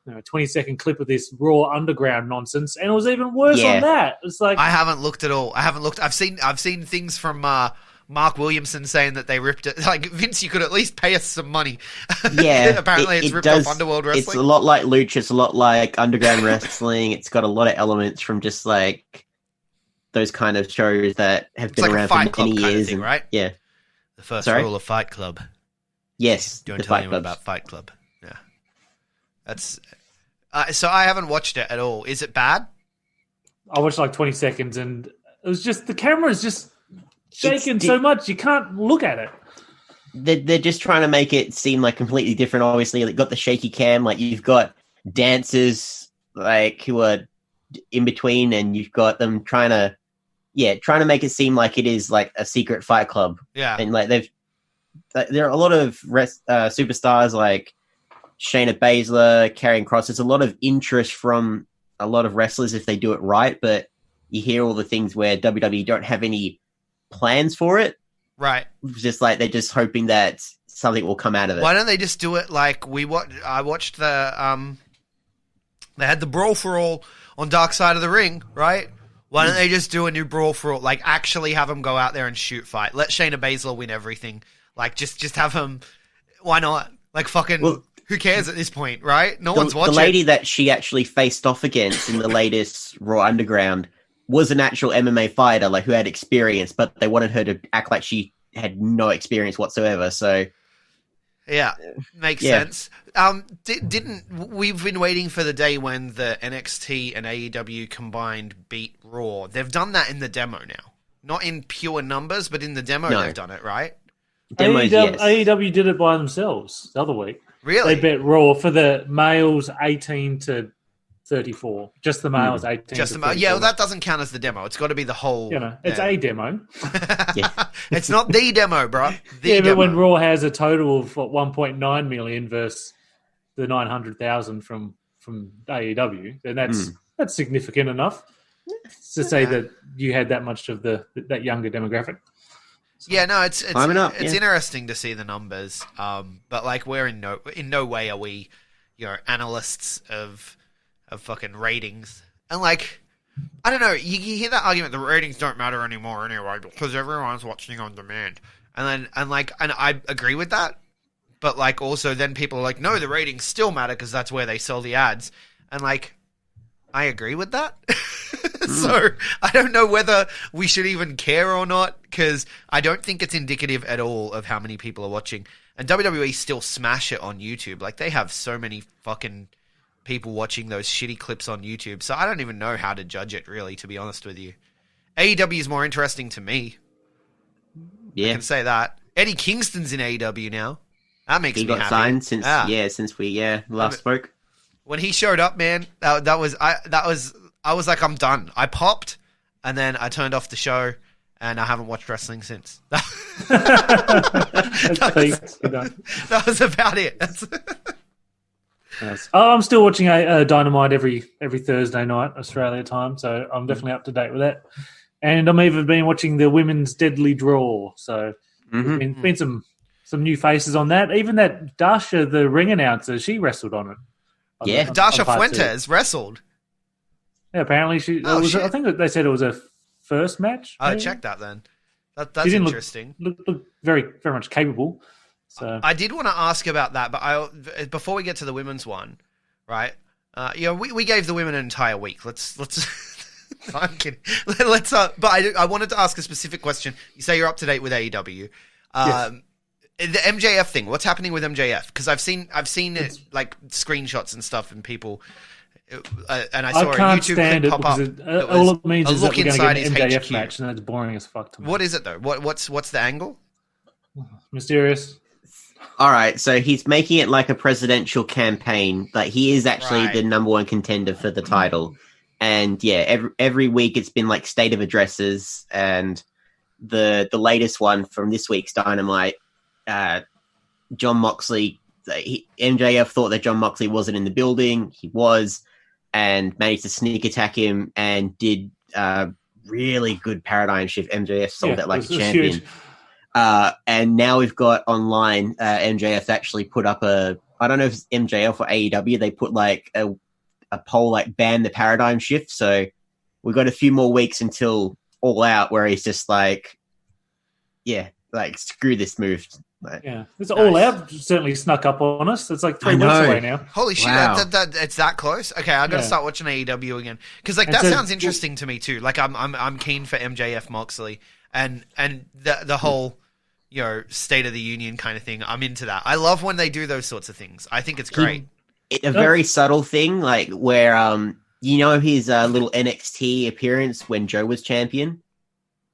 20-second clip of this Raw Underground nonsense, and it was even worse Yeah. on that. It's like I haven't looked at all. I haven't looked. I've seen things from Mark Williamson saying that they ripped it. Like, Vince, you could at least pay us some money. Yeah, Apparently it's ripped off Underworld Wrestling. It's a lot like Lucha. It's a lot like Underground Wrestling. It's got a lot of elements from just like those kind of shows that have been like a around Fight for Club many kind of years. thing, and, right? Yeah. The first Sorry? rule of Fight Club. Yes. Don't the tell Fight anyone Clubs. about Fight Club. Yeah. That's... so I haven't watched it at all. Is it bad? I watched like 20 seconds, and it was just the camera is just shaking It's so much you can't look at it. They're just trying to make it seem like completely different. Obviously, they've got the shaky cam. Like you've got dancers like who are in between, and you've got them trying to make it seem like it is like a secret fight club. Yeah. And like there are a lot of superstars like Shayna Baszler, Karrion Kross. There's a lot of interest from a lot of wrestlers if they do it right, but you hear all the things where WWE don't have any plans for it. Right. It's just like they're just hoping that something will come out of it. Why don't they just do it like I watched the they had the Brawl for All on Dark Side of the Ring, right? Why don't they just do a new Brawl for All? Like, actually have them go out there and shoot fight. Let Shayna Baszler win everything. Like, just have them... Why not? Like, fucking... Well, who cares at this point, right? No one's The watching. lady that she actually faced off against in the latest Raw Underground was an actual MMA fighter, like who had experience, but they wanted her to act like she had no experience whatsoever. So, Yeah, makes sense. We've been waiting for the day when the NXT and AEW combined beat Raw. They've done that in the demo now. Not in pure numbers, but in the demo No. they've done it, right? demos, yes. AEW did it by themselves the other week. Really? They bet Raw for the males 18 to 34. Just the males 18 Just to the 34. yeah, well, that doesn't count as the demo. It's got to be the whole. It's a demo. It's not the demo, bro. The Yeah, demo. but when Raw has a total of 1.9 million versus the 900,000 from AEW, then that's significant enough to say that you had that much of that younger demographic. Yeah, no, it's Climbing up, it's yeah. interesting to see the numbers. But like we're in no way are we, analysts of fucking ratings. And like, I don't know, you hear that argument, the ratings don't matter anymore anyway because everyone's watching on demand. And I agree with that. But like also then people are like, no, the ratings still matter because that's where they sell the ads. And like, I agree with that. So I don't know whether we should even care or not because I don't think it's indicative at all of how many people are watching. And WWE still smash it on YouTube. Like they have so many fucking people watching those shitty clips on YouTube. So I don't even know how to judge it really, to be honest with you. AEW is more interesting to me. I Yeah. can say that. Eddie Kingston's in AEW now. That makes He me got happy. signed since we last spoke. When he showed up, man, I was like, I'm done. I popped, and then I turned off the show, and I haven't watched wrestling since. That was about it. Yes. I'm still watching a Dynamite every Thursday night Australia time, so I'm definitely up to date with that. And I'm even been watching the women's Deadly Draw, so there's been some new faces on that. Even that Dasha, the ring announcer, she wrestled on it. Yeah. Dasha part two. Fuentes wrestled. Yeah, apparently she. Oh, shit. I think that they said it was a first match. Oh, maybe? check that then. That's She didn't interesting. Look very very much capable. So I did want to ask about that, but before we get to the women's one, right? We gave the women an entire week. Let's. I'm kidding. But I wanted to ask a specific question. You say you're up to date with AEW. Yes. The MJF thing. What's happening with MJF? Because I've seen it, like screenshots and stuff, and people. And I saw I can't a YouTube stand clip it pop up. because all it means is that look we're going to inside get an his MJF HQ. match, and that's boring as fuck to me. What is it though? What's the angle? Mysterious? All right, so he's making it like a presidential campaign. Like he is actually Right. the number one contender for the title, and yeah, every week it's been like state of addresses, and the latest one from this week's Dynamite, John Moxley. MJF thought that John Moxley wasn't in the building. He was, and managed to sneak attack him and did really good paradigm shift. MJF sold that like a it was champion. huge. And now we've got online, MJF actually put up I don't know if it's MJF or AEW, they put like a poll like ban the paradigm shift. So we've got a few more weeks until All Out where he's just like, yeah, like screw this move. Like, Yeah, it's All Out certainly snuck up on us. It's like 3 weeks away now. Holy shit, Wow. it's that close? Okay, I got to Yeah. start watching AEW again. Because like, that so- sounds interesting to me too. Like, I'm keen for MJF Moxley and the whole, you know, State of the Union kind of thing. I'm into that. I love when they do those sorts of things. I think it's great. a very subtle thing, like where you know his little NXT appearance when Joe was champion,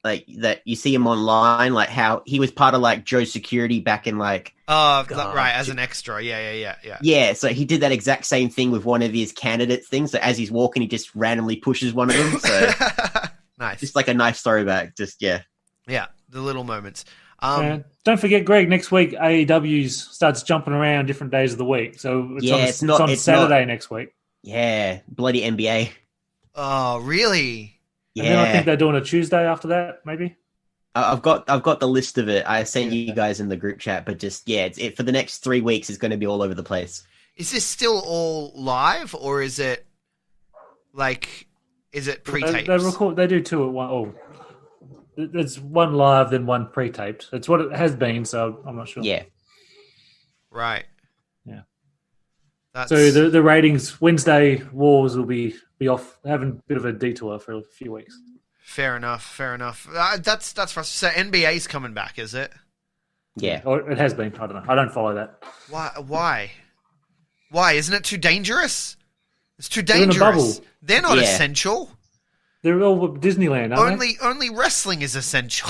like that you see him online, like how he was part of like Joe's security back in like Right, as an extra. Yeah. yeah. So he did that exact same thing with one of his candidate things. So as he's walking, he just randomly pushes one of them. So Nice. just like a nice throwback. Just yeah. Yeah, the little moments. Don't forget, Greg, next week AEW starts jumping around different days of the week. So it's on Saturday next week. Yeah, bloody NBA. Oh, really? And then I Yeah, think they're doing a Tuesday after that, maybe. I've got the list of it. I sent you guys in the group chat, but just yeah, it's for the next 3 weeks. It's going to be all over the place. Is this still all live, or is it pre-taped? They record. They do two at one. Oh, there's one live, then one pre-taped. That's what it has been. So I'm not sure. Yeah, Right. Yeah. That's... So the ratings Wednesday Wars will be off, having a bit of a detour for a few weeks. Fair enough. That's for us. So NBA's coming back, is it? yeah. Or it has been. I don't know. I don't follow that. Why? Isn't it too dangerous? It's too in a dangerous. bubble. They're not Yeah. essential. They're all Disneyland, aren't Only wrestling is essential.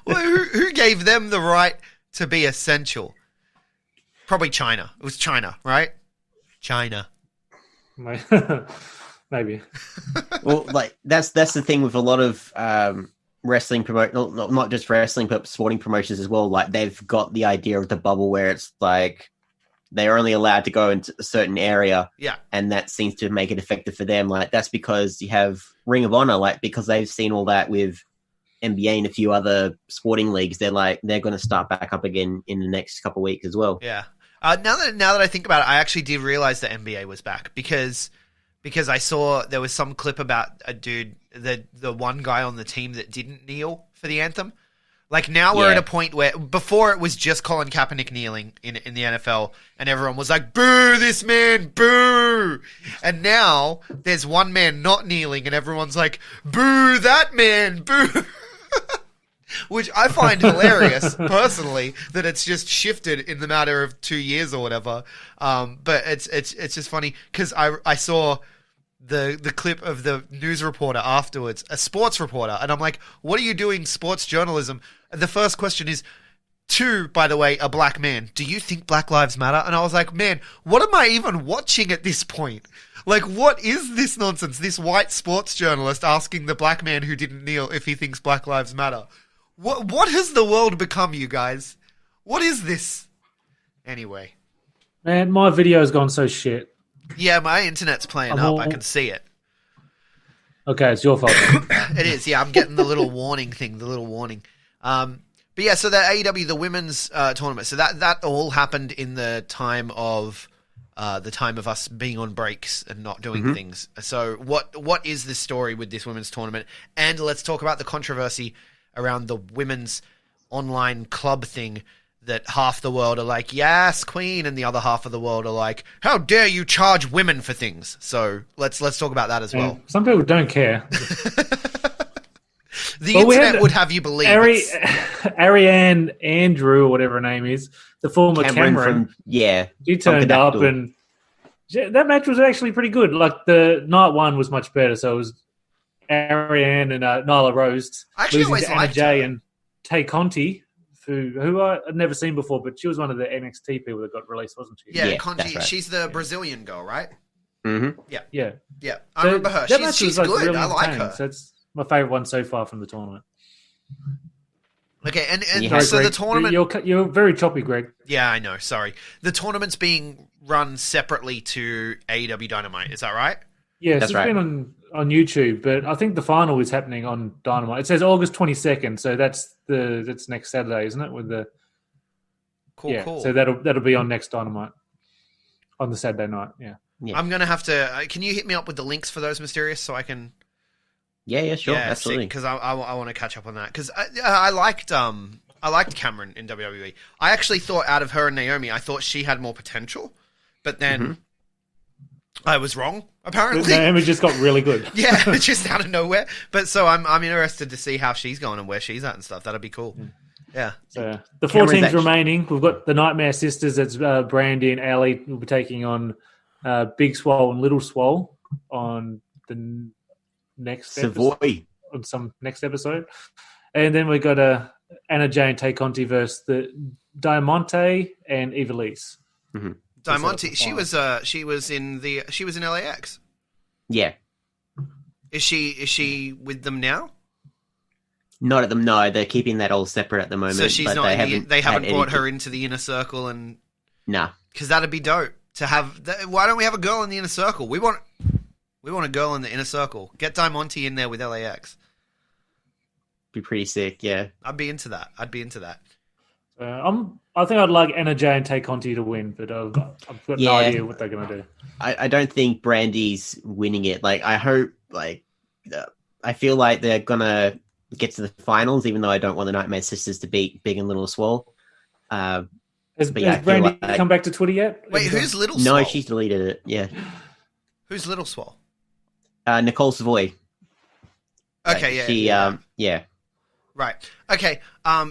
Well, who gave them the right to be essential? Probably China. It was China, right? China. they? Maybe. Well, like that's the thing with a lot of wrestling not just wrestling, but sporting promotions as well. Like they've got the idea of the bubble where it's like they're only allowed to go into a certain area. Yeah. And that seems to make it effective for them. Like that's because you have Ring of Honor, like because they've seen all that with NBA and a few other sporting leagues. They're going to start back up again in the next couple of weeks as well. Yeah. Now that I think about it, I actually did realize the NBA was back because I saw there was some clip about a dude, the one guy on the team that didn't kneel for the anthem. Like now we're at a point where before it was just Colin Kaepernick kneeling in the NFL and everyone was like, boo this man, boo. And now there's one man not kneeling and everyone's like, boo that man, boo. Which I find hilarious personally that it's just shifted in the matter of 2 years or whatever. But it's just funny because I saw the clip of the news reporter afterwards, a sports reporter, and I'm like, what are you doing sports journalism? And the first question is to, by the way, a black man, do you think Black Lives Matter? And I was like, man, what am I even watching at this point? Like, what is this nonsense? This white sports journalist asking the black man who didn't kneel if he thinks Black Lives Matter. What has the world become, you guys? What is this? Anyway. Man, my video's gone so shit. Yeah, my internet's playing up. I can see it. Okay, it's your fault. It is, yeah. I'm getting the little warning thing, But yeah, so the AEW, the women's tournament, so that all happened in the time of us being on breaks and not doing things. So what is the story with this women's tournament? And let's talk about the controversy around the women's online club thing that half the world are like, yes, queen, and the other half of the world are like, how dare you charge women for things? So let's talk about that as well. Some people don't care. The internet would have you believe Ariane Andrew, or whatever her name is, the former Cameron. She turned up and that match was actually pretty good. Like the night one was much better. So it was Ariane and Nyla Rose losing to Anna Jay and Tay Conti, who I'd never seen before, but she was one of the NXT people that got released, wasn't she? Yeah, Conti. Right. She's the Brazilian girl, right? Mm-hmm. Yeah. I remember her. She's good. Really I like her. So it's my favorite one so far from the tournament. Okay, and sorry, so Greg, the tournament... You're very choppy, Greg. Yeah, I know. Sorry. The tournament's being run separately to AEW Dynamite. Is that right? Yeah, that's it's right. been on on YouTube, but I think the final is happening on Dynamite. It says August 22nd, so that's next Saturday, isn't it? With the Cool. So that'll be on next Dynamite on the Saturday night. Yeah. I'm gonna have to. Can you hit me up with the links for those, Mysterious, so I can? Yeah, sure, absolutely. Because I want to catch up on that because I liked Cameron in WWE. I actually thought out of her and Naomi, I thought she had more potential, but then I was wrong. Apparently, Naomi just got really good. Yeah, just out of nowhere. But so I'm interested to see how she's going and where she's at and stuff. That'll be cool. Yeah. So the 4 teams remaining. We've got the Nightmare Sisters. That's Brandy and Ali will be taking on Big Swole and Little Swole on the next episode, on some next episode, and then we got Anna Jane Tay Conti versus the Diamante and Ivelisse. Mm-hmm. Diamante, she was in LAX. Yeah. Is she with them now? Not at them. No, they're keeping that all separate at the moment. So she's but not. They haven't brought her anything. into the inner circle, and Nah. because that'd be dope to have. Why don't we have a girl in the inner circle? We want a girl in the inner circle. Get Diamante in there with LAX. Be pretty sick. Yeah. I'd be into that. I think I'd like Anna Jay and Tay Conti to win, but I've got no idea what they're going to do. I don't think Brandy's winning it. Like, I hope, like, I feel like they're going to get to the finals, even though I don't want the Nightmare Sisters to beat Big and Little Swole. Has Brandy come back to Twitter yet? Wait, who's Little Swole? No, she's deleted it. Yeah. Who's Little Swole? Nicole Savoy. Okay, yeah. Right. Okay.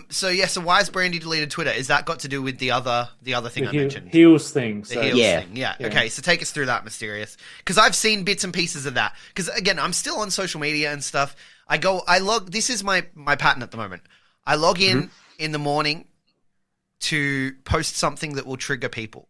So why has Brandy deleted Twitter? Is that got to do with the other thing I mentioned? Heels thing. The heels thing. Yeah. Okay. So take us through that, Mysterious, because I've seen bits and pieces of that. Because again, I'm still on social media and stuff. I log. This is my pattern at the moment. I log in the morning to post something that will trigger people.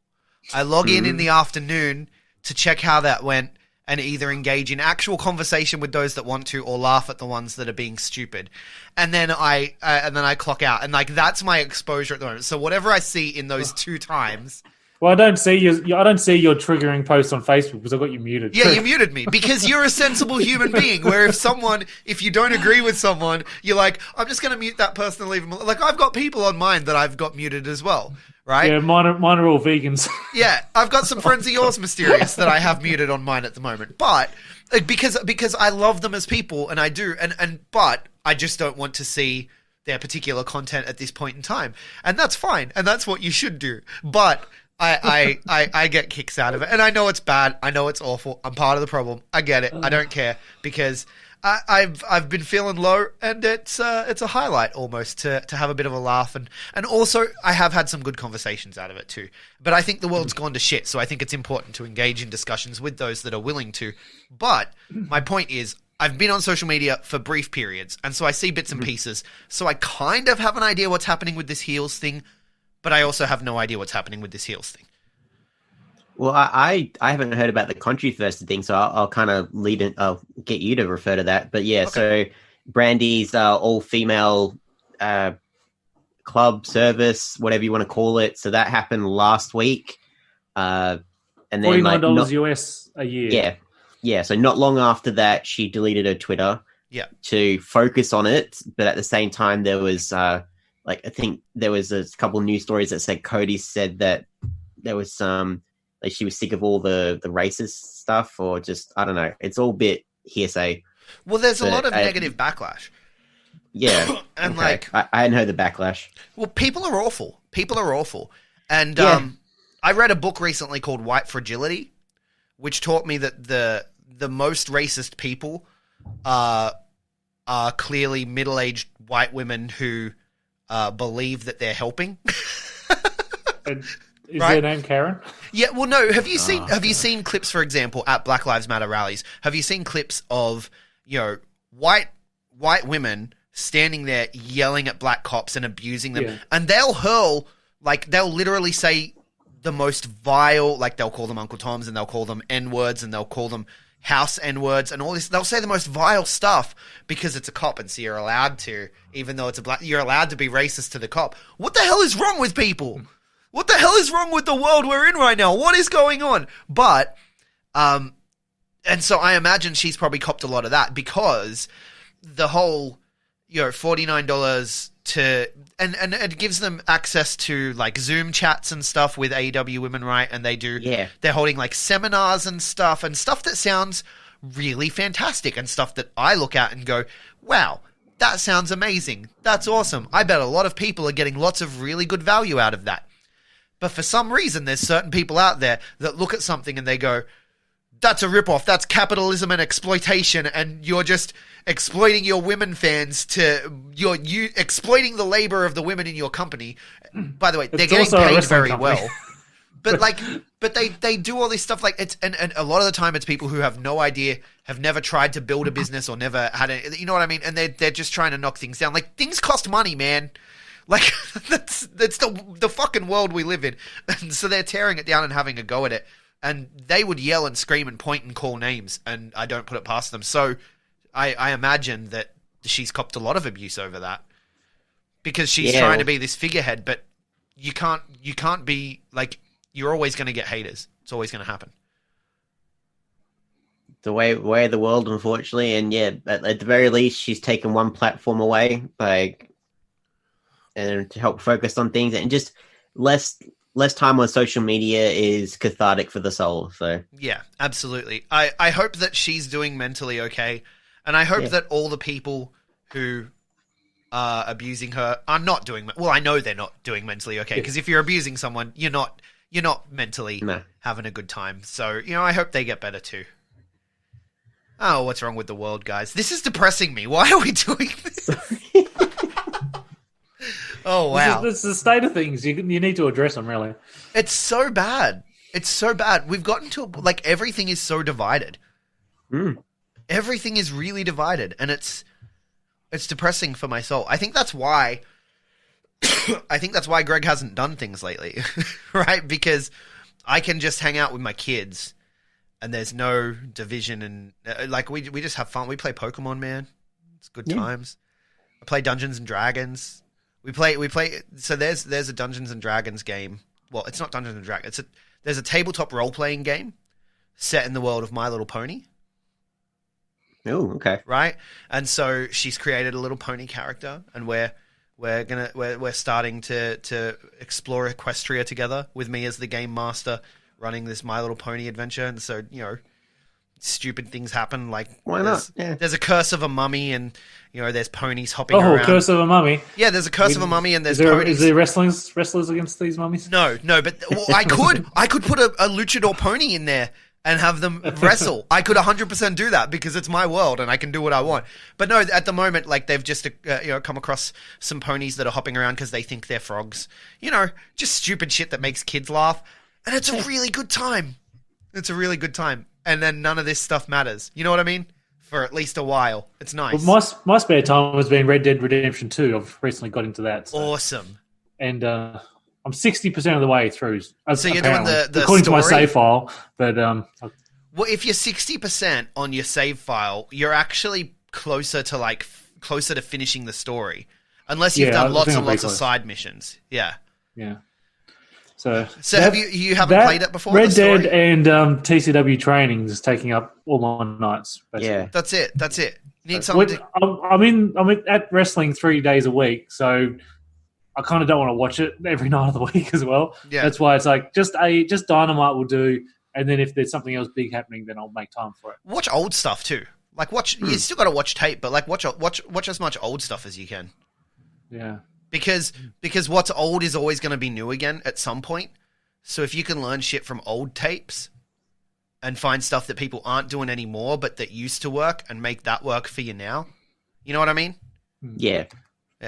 I log in the afternoon to check how that went and either engage in actual conversation with those that want to or laugh at the ones that are being stupid. And then I clock out. And like that's my exposure at the moment. So whatever I see in those 2 times. Well, I don't see your triggering post on Facebook because I've got you muted. Yeah, you muted me because you're a sensible human being. Where if you don't agree with someone, you're like, I'm just going to mute that person and leave them. Like I've got people on mine that I've got muted as well, right? Yeah, mine are all vegans. Yeah, I've got some friends of yours, Mysterious, that I have muted on mine at the moment, but because I love them as people, and I do, but I just don't want to see their particular content at this point in time, and that's fine, and that's what you should do, but. I get kicks out of it, and I know it's bad. I know it's awful. I'm part of the problem. I get it. I don't care because I've been feeling low, and it's a highlight almost to have a bit of a laugh, and also I have had some good conversations out of it too. But I think the world's gone to shit, so I think it's important to engage in discussions with those that are willing to. But my point is, I've been on social media for brief periods, and so I see bits and pieces. So I kind of have an idea what's happening with this heels thing. But I also have no idea what's happening with this heels thing. Well, I haven't heard about the controversy thing, so I'll kind of I'll get you to refer to that. But yeah, okay. So Brandy's all-female club service, whatever you want to call it. So that happened last week. And then $49 US a year. Yeah. So not long after that, she deleted her Twitter to focus on it. But at the same time, there was... I think there was a couple of news stories that said Cody said that there was some, like she was sick of all the racist stuff, or just, I don't know. It's all a bit hearsay. Well, there's a lot of negative backlash. Yeah. And okay. I hadn't heard the backlash. Well, people are awful. And I read a book recently called White Fragility, which taught me that the most racist people are clearly middle-aged white women who believe that they're helping. Is their name Karen? Yeah. Well, no. Have you seen clips, for example, at Black Lives Matter rallies? Have you seen clips of white women standing there yelling at black cops and abusing them, and they'll literally say the most vile, like they'll call them Uncle Toms and they'll call them N-words and they'll call them house N-words and all this. They'll say the most vile stuff because it's a cop, and so you're allowed to, even though it's you're allowed to be racist to the cop. What the hell is wrong with people? What the hell is wrong with the world we're in right now? What is going on? But And so I imagine she's probably copped a lot of that because the whole, $49 to, and it gives them access to like Zoom chats and stuff with AEW Women, right? And they're holding like seminars and stuff that sounds really fantastic and stuff that I look at and go, wow, that sounds amazing. That's awesome. I bet a lot of people are getting lots of really good value out of that. But for some reason, there's certain people out there that look at something and they go, that's a ripoff. That's capitalism and exploitation, and you're just exploiting your women fans you're exploiting the labor of the women in your company. By the way, they're getting paid very well. But they do all this stuff like it's and a lot of the time it's people who have no idea, have never tried to build a business or never had a, you know what I mean? And they're just trying to knock things down. Like, things cost money, man. Like, that's the fucking world we live in. And so they're tearing it down and having a go at it. And they would yell and scream and point and call names, and I don't put it past them. So I imagine that she's copped a lot of abuse over that because she's trying to be this figurehead, but you can't be like, you're always going to get haters. It's always going to happen. The way of the world, unfortunately. And yeah, at the very least, she's taken one platform away, and to help focus on things, and just less time on social media is cathartic for the soul. So yeah, absolutely. I hope that she's doing mentally okay, and I hope that all the people who are abusing her are not doing well. I know they're not doing mentally okay, because if you're abusing someone, you're not mentally having a good time. So I hope they get better too. Oh, what's wrong with the world, guys? This is depressing me. Why are we doing this? Oh, wow. This is the state of things. You need to address them, really. It's so bad. It's so bad. We've gotten to, like, everything is so divided. Everything is really divided, and it's depressing for my soul. I think that's why Greg hasn't done things lately, right? Because I can just hang out with my kids, and there's no division, and like we just have fun. We play Pokemon, man. It's good times. I play Dungeons and Dragons. We play. So there's a Dungeons and Dragons game. Well, it's not Dungeons and Dragons. There's a tabletop role playing game set in the world of My Little Pony. Oh, okay. Right, and so she's created a little pony character, and we're starting to explore Equestria together with me as the game master, running this My Little Pony adventure. And so stupid things happen. Like, why not? Yeah. There's a curse of a mummy, and there's ponies hopping around. Oh, curse of a mummy. Yeah, there's a curse of a mummy, and there's ponies. Is there wrestlers against these mummies? No, but I could put a luchador pony in there and have them wrestle. I could 100% do that because it's my world and I can do what I want. But no, at the moment, like, they've just come across some ponies that are hopping around because they think they're frogs. Just stupid shit that makes kids laugh, and it's a really good time. It's a really good time. And then none of this stuff matters. You know what I mean? For at least a while. It's nice. Well, my spare time has been Red Dead Redemption 2. I've recently got into that. So. Awesome. And I'm 60% of the way through. So you're doing the according story? to my save file. But well, if you're 60% on your save file, you're actually closer to finishing the story. Unless you've done lots and lots of side missions. Yeah. Yeah. So have you haven't played it before? Red Dead and TCW training is taking up all my nights. Basically. Yeah, that's it. You need something. I'm at wrestling 3 days a week, so I kind of don't want to watch it every night of the week as well. Yeah, that's why it's like just Dynamite will do, and then if there's something else big happening, then I'll make time for it. Watch old stuff too. Like you still got to watch tape, but like watch as much old stuff as you can. Yeah. Because what's old is always going to be new again at some point. So if you can learn shit from old tapes and find stuff that people aren't doing anymore but that used to work and make that work for you now, you know what I mean? Yeah.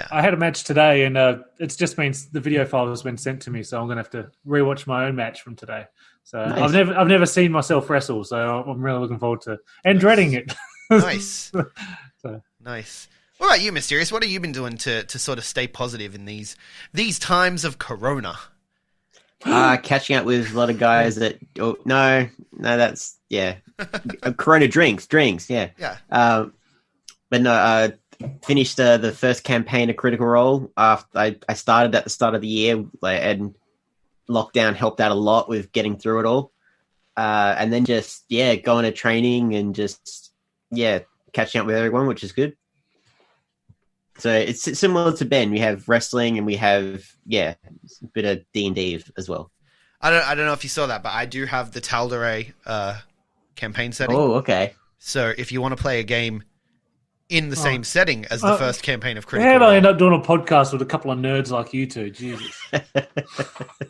I had a match today, and it's just been the video file has been sent to me, so I'm going to have to rewatch my own match from today. So nice. I've never seen myself wrestle, so I'm really looking forward to and dreading it. Nice. Nice. What about you, Mysterious? What have you been doing to sort of stay positive in these times of Corona? Catching up with a lot of guys that... Oh, no, that's... Yeah. Corona drinks, yeah. Yeah. But no, finished the first campaign of Critical Role. After I started at the start of the year, and lockdown helped out a lot with getting through it all. and then just going to training and just catching up with everyone, which is good. So it's similar to Ben. We have wrestling and we have a bit of D&D as well. I don't know if you saw that, but I do have the Tal'Dorei campaign setting. Oh, okay. So if you want to play a game in the same setting as the first campaign of Critical How did I Role. end up doing a podcast with a couple of nerds like you two? Jesus.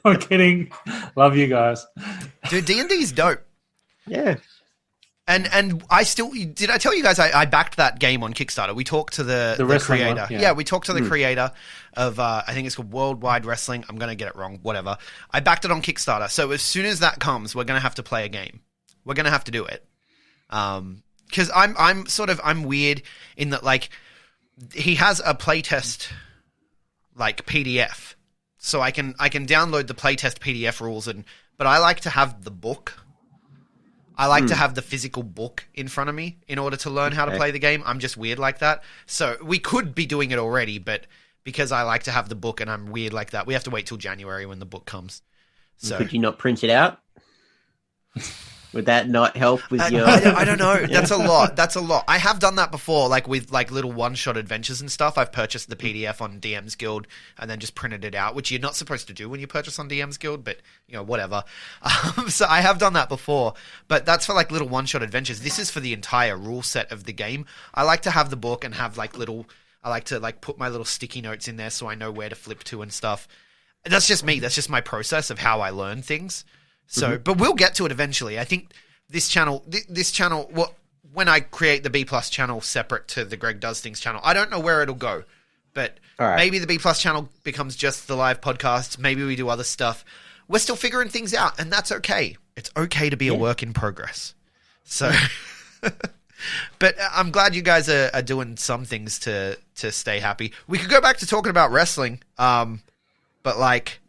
I'm kidding. Love you guys. Dude, D&D's dope. Yeah. And I still did. I tell you guys I backed that game on Kickstarter. We talked to the wrestling creator. one, Yeah, we talked to the creator of I think it's called Worldwide Wrestling. I'm gonna get it wrong. Whatever. I backed it on Kickstarter. So as soon as that comes, we're gonna have to play a game. We're gonna have to do it. Because I'm weird in that, like, he has a playtest like PDF, so I can download the playtest PDF rules, but I like to have the book. I like to have the physical book in front of me in order to learn how to play the game. I'm just weird like that. So we could be doing it already, but because I like to have the book and I'm weird like that, we have to wait till January when the book comes. So could you not print it out? Would that not help with your... I don't know. That's a lot. That's a lot. I have done that before, like with like little one-shot adventures and stuff. I've purchased the PDF on DM's Guild and then just printed it out, which you're not supposed to do when you purchase on DM's Guild, but, you know, whatever. So I have done that before, but that's for like little one-shot adventures. This is for the entire rule set of the game. I like to have the book and have like little... I like to like put my little sticky notes in there so I know where to flip to and stuff. That's just me. That's just my process of how I learn things. So, but we'll get to it eventually. I think this channel, when I create the B Plus channel separate to the Greg Does Things channel, I don't know where it'll go, but maybe the B Plus channel becomes just the live podcasts. Maybe we do other stuff. We're still figuring things out, and that's okay. It's okay to be a work in progress. So, but I'm glad you guys are doing some things to stay happy. We could go back to talking about wrestling, but like,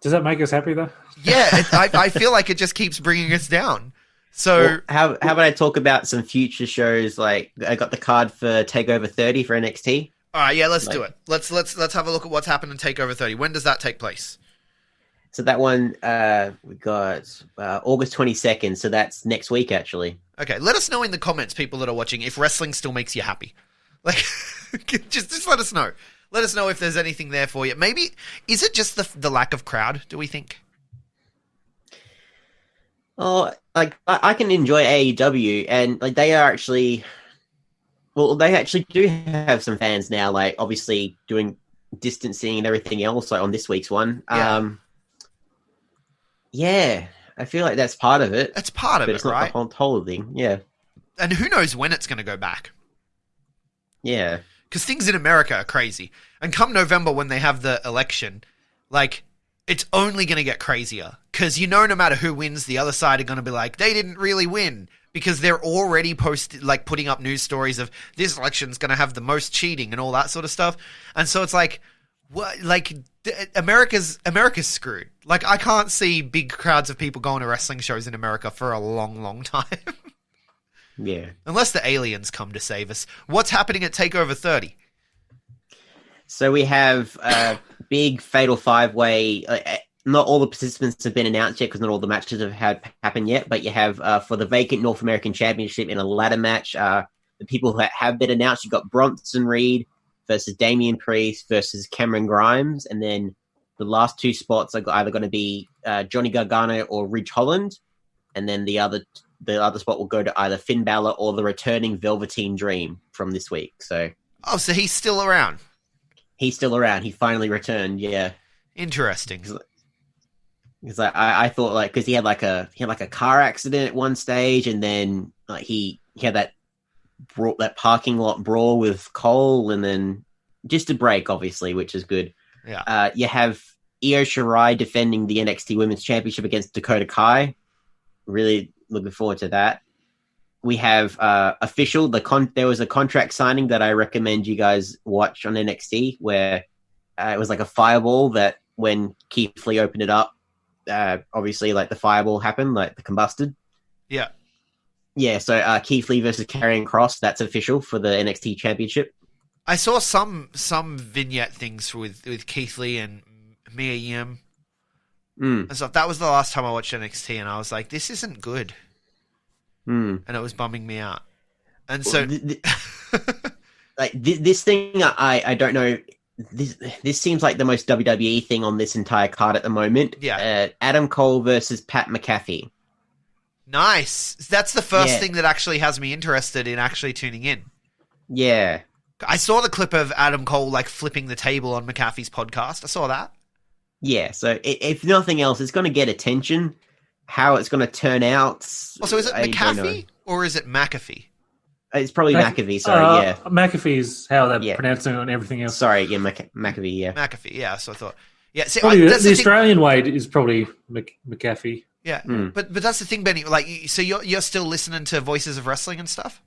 does that make us happy though? Yeah, I feel like it just keeps bringing us down. So well, how about I talk about some future shows? Like I got the card for Takeover 30 for NXT. All right, yeah, let's do it. Let's have a look at what's happened in Takeover 30. When does that take place? So that one we got August 22nd. So that's next week, actually. Okay, let us know in the comments, people that are watching, if wrestling still makes you happy. Like, just let us know. Let us know if there's anything there for you. Maybe is it just the lack of crowd? Do we think? Oh, like I can enjoy AEW, and like they are actually, well, they actually do have some fans now. Like obviously doing distancing and everything else, like on this week's one. Yeah. I feel like that's part of it. It's part of but it, it's not right? the whole thing. Yeah, and who knows when it's going to go back? Yeah, because things in America are crazy, and come November when they have the election, like. It's only going to get crazier because, no matter who wins, the other side are going to be like, they didn't really win because they're already putting up news stories of this election's going to have the most cheating and all that sort of stuff. And so it's like, what? Like America's screwed. Like I can't see big crowds of people going to wrestling shows in America for a long, long time. Yeah. Unless the aliens come to save us. What's happening at Takeover 30? So we have a big fatal five-way. Not all the participants have been announced yet because not all the matches have happened yet. But you have for the vacant North American Championship in a ladder match. The people that have been announced, you've got Bronson Reed versus Damian Priest versus Cameron Grimes, and then the last two spots are either going to be Johnny Gargano or Ridge Holland, and then the other spot will go to either Finn Balor or the returning Velveteen Dream from this week. So so he's still around. He's still around. He finally returned. Yeah, interesting. Because I thought like because he had like a car accident at one stage, and then like he had that parking lot brawl with Cole, and then just a break, obviously, which is good. Yeah. You have Io Shirai defending the NXT Women's Championship against Dakota Kai. Really looking forward to that. We have official. There was a contract signing that I recommend you guys watch on NXT, where it was like a fireball that when Keith Lee opened it up, obviously like the fireball happened, like the combusted. Yeah. Yeah. So Keith Lee versus Karrion Kross, that's official for the NXT Championship. I saw some vignette things with Keith Lee and Mia Yim. Mm. and stuff. That was the last time I watched NXT, and I was like, this isn't good, Mm. and it was bumming me out. And so, This thing, I don't know. This seems like the most WWE thing on this entire card at the moment. Yeah. Adam Cole versus Pat McAfee. nice. That's the first Yeah. thing that actually has me interested in actually tuning in. Yeah. I saw the clip of Adam Cole like flipping the table on McAfee's podcast. I saw that. Yeah, so if nothing else, it's going to get attention. How it's going to turn out. Also, is it I don't know. McAfee or is it McAfee? It's probably McAfee, sorry, yeah. McAfee is how they're Yeah. pronouncing it and everything else. Sorry, yeah, McAfee, yeah. McAfee, yeah. So I thought, yeah. See, Probably that's the the thing. Australian way is probably McAfee. Yeah, Mm. but that's the thing, Benny. Like, so you're still listening to Voices of Wrestling and stuff?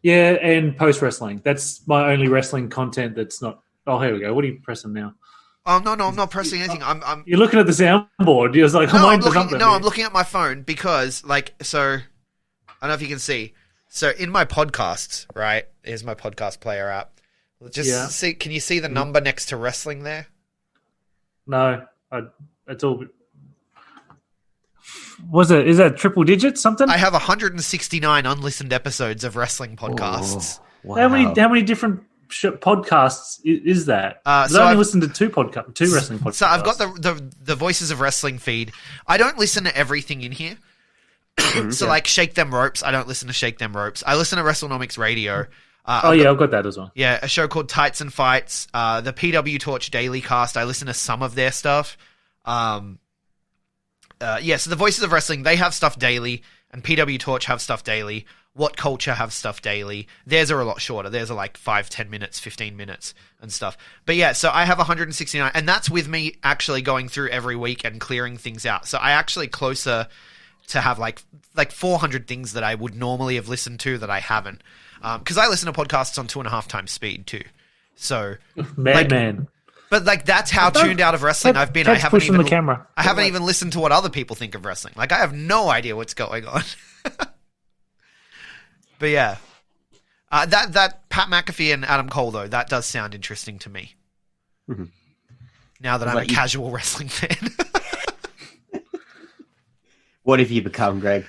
Yeah, and post wrestling. That's my only wrestling content that's not. Oh, here we go. What are you pressing now? Oh no, I'm not pressing anything. I'm You're looking at the soundboard. You're just like, no, I'm something. I'm looking at my phone because, like, so I don't know if you can see. So in my podcasts, right? Here's my podcast player app. Just see. Can you see the number next to wrestling there? No, it's all. Was it? Is that triple digits? Something? I have 169 unlistened episodes of wrestling podcasts. Wow. How many different podcasts is that? So 'Cause I only I've- listened to two wrestling podcasts. So I've got the Voices of Wrestling feed. I don't listen to everything in here. So like Shake Them Ropes, I don't listen to Shake Them Ropes. I listen to WrestleNomics Radio. I've got that as well. Yeah, a show called Tights and Fights. The PW Torch Daily Cast. I listen to some of their stuff. So the Voices of Wrestling, they have stuff daily, and PW Torch have stuff daily. What Culture have stuff daily. Theirs are a lot shorter. Theirs are like 5, 10 minutes, 15 minutes and stuff. But yeah, so I have 169, and that's with me actually going through every week and clearing things out. So I actually closer to have like 400 things that I would normally have listened to that I haven't. Because I listen to podcasts on 2.5 times speed too. So Madman. but like that's how tuned out of wrestling I've been. Cat's pushing the camera. I haven't even listened to what other people think of wrestling. Like I have no idea what's going on. But yeah, that Pat McAfee and Adam Cole though, that does sound interesting to me. Mm-hmm. Now that I'm a But you- casual wrestling fan. What have you become, Greg?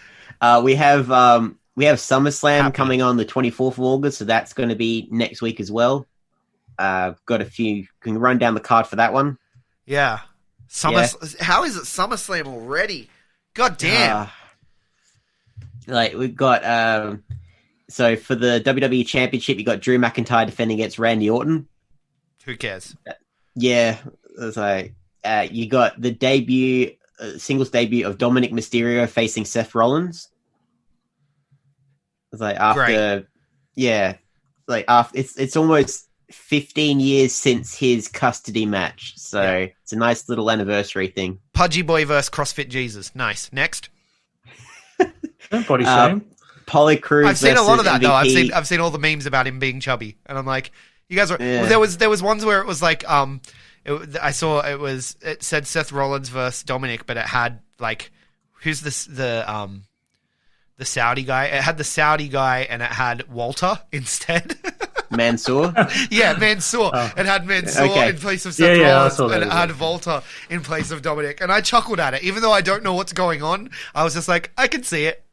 We have SummerSlam Happy. coming on the 24th of August, so that's going to be next week as well. Got a few. Can you run down the card for that one? Yeah. How is it SummerSlam already? God damn. We've got so for the WWE Championship, you got Drew McIntyre defending against Randy Orton. Who cares? Yeah, it's like you got the debut, singles debut of Dominic Mysterio facing Seth Rollins. It's like after, it's almost 15 years since his custody match, so it's a nice little anniversary thing. Pudgy Boy versus CrossFit Jesus. Nice. Next. Don't body shame. Polly Cruz. I've seen a lot of versus that though. MVP. I've seen all the memes about him being chubby, and I'm like, you guys were. Yeah. Well, there was ones where it was like I saw it said Seth Rollins versus Dominic, but it had like who's the Saudi guy? It had the Saudi guy, and it had Walter instead. Mansoor. Yeah, Mansoor. It had Mansoor Okay. in place of Seth I Rollins, saw that and it as had Volta in place of Dominic. And I chuckled at it, even though I don't know what's going on. I was just like, I can see it.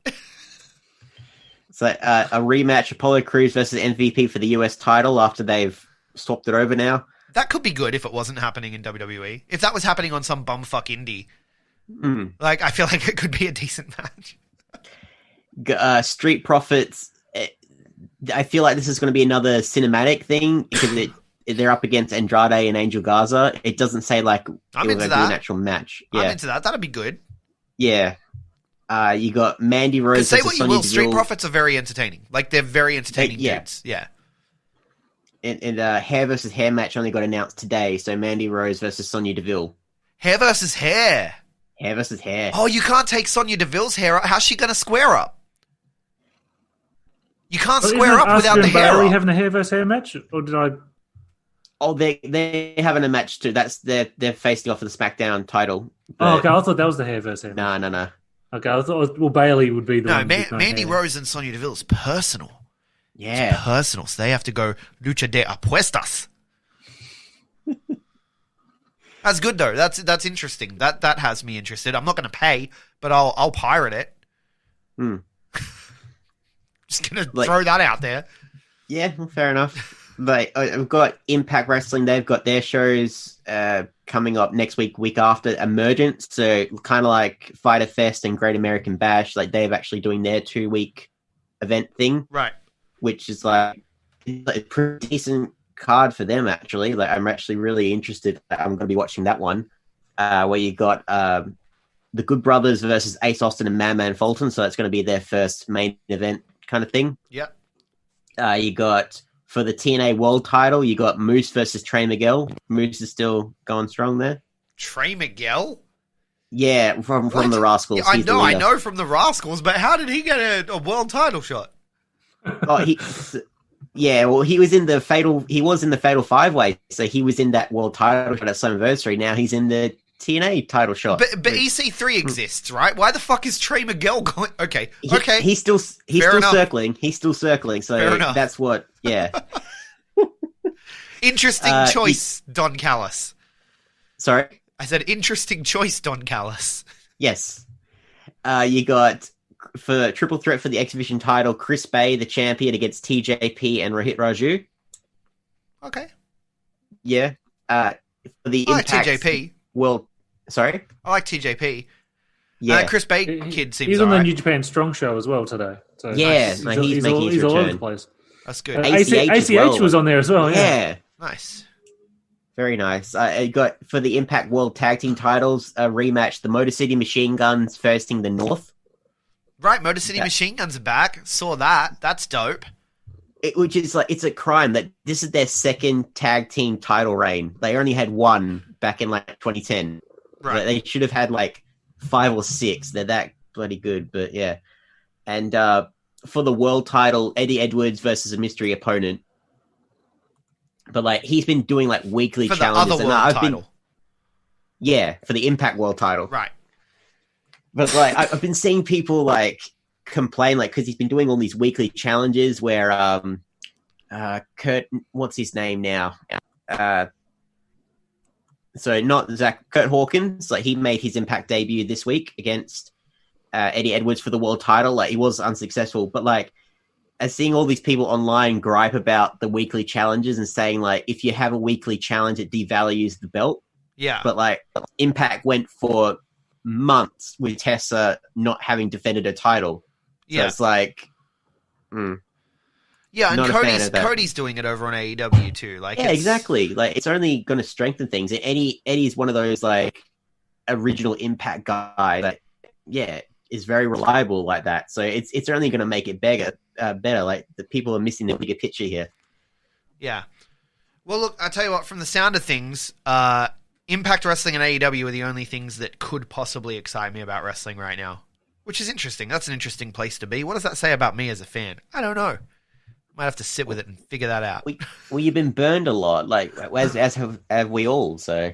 So a rematch: Apollo Crews versus MVP for the US title after they've swapped it over now. That could be good if it wasn't happening in WWE. If that was happening on some bumfuck indie, like I feel like it could be a decent match. Street Profits. I feel like this is going to be another cinematic thing because they're up against Andrade and Angel Garza. It doesn't say like I'm it into will be that. an actual match. I'm Yeah, into that. That'd be good. yeah. You got Mandy Rose Say versus what you Sonya will, Street Deville. Profits are very entertaining. Like they're very entertaining yeah. dudes. Yeah. And hair versus hair match only got announced today. So Mandy Rose versus Sonya Deville. Hair versus hair. Hair versus hair. Oh, you can't take Sonya Deville's hair out. How's she going to square up? You can't square up without the hair Bailey up. having a hair versus hair match, or did I? Oh, they're having a match too. They're facing off for the SmackDown title. Oh, okay. I thought that was the hair versus hair. match. No. Okay, I thought Bailey would be the No, one. with no Mandy hair. Rose and Sonya Deville is personal. Yeah. It's personal, so they have to go lucha de apuestas. That's good though. That's interesting. That has me interested. I'm not going to pay, but I'll pirate it. Just going to throw that out there. Yeah, well, fair enough. But I've got Impact Wrestling. They've got their shows coming up next week after Emergence. So kind of like Fyter Fest and Great American Bash. Like they've actually doing their 2-week event thing, Right? which is like a pretty decent card for them. Actually, like I'm actually really interested. I'm going to be watching that one where you got the Good Brothers versus Ace Austin and Madman Fulton. So it's going to be their first main event kind of thing. Yep. You got for the TNA World Title, you got Moose versus Trey Miguel. Moose is still going strong there. Trey Miguel? Yeah, from the Rascals. Yeah, I know from the Rascals, but how did he get a world title shot? Oh, he was in the Fatal 5-Way, so he was in that world title shot at Summerversary. Now he's in the TNA title shot. But EC3 exists, right? Why the fuck is Trey Miguel going? Okay. He's still enough. circling. He's still circling. So that's what. Yeah. Interesting choice, Don Callis. Sorry, I said interesting choice, Don Callis. Yes. You got for triple threat for the exhibition title, Chris Bay, the champion, against TJP and Rohit Raju. Okay. Yeah. For the like Impact TJP. Well, sorry. I like TJP. Yeah. Chris Bay kid seems He's on alright. the New Japan Strong Show as well today. So Yeah, he's making his all over return. the place. That's good. ACH was on there as well. Yeah. Nice. Very nice. I got for the Impact World Tag Team titles a rematch. The Motor City Machine Guns facing the North. Right, Motor City Machine Guns are back. Saw that. That's dope. Which is like, it's a crime that this is their second tag team title reign. They only had one back in like 2010. Right. They should have had like 5 or 6. They're that bloody good, but yeah. And for the world title, Eddie Edwards versus a mystery opponent. But like he's been doing like weekly For the challenges. other and world I've title. for the Impact World title. Right. But like I've been seeing people like complain like because he's been doing all these weekly challenges where Kurt, what's his name now? So not Kurt Hawkins. Like he made his Impact debut this week against Eddie Edwards for the world title. Like he was unsuccessful, but like as seeing all these people online gripe about the weekly challenges and saying like if you have a weekly challenge, it devalues the belt. Yeah. But like Impact went for months with Tessa not having defended a title. So it's like, yeah, and not a fan of that. Cody's doing it over on AEW too. Like, yeah, exactly. Like it's only going to strengthen things. And Eddie's one of those like original Impact guy that, yeah, is very reliable like that. So it's only going to make it better. Like the people are missing the bigger picture here. Yeah. Well, look, I tell you what. From the sound of things, Impact Wrestling and AEW are the only things that could possibly excite me about wrestling right now, which is interesting. That's an interesting place to be. What does that say about me as a fan? I don't know. Might have to sit with it and figure that out. Well, you've been burned a lot, like as have we all. So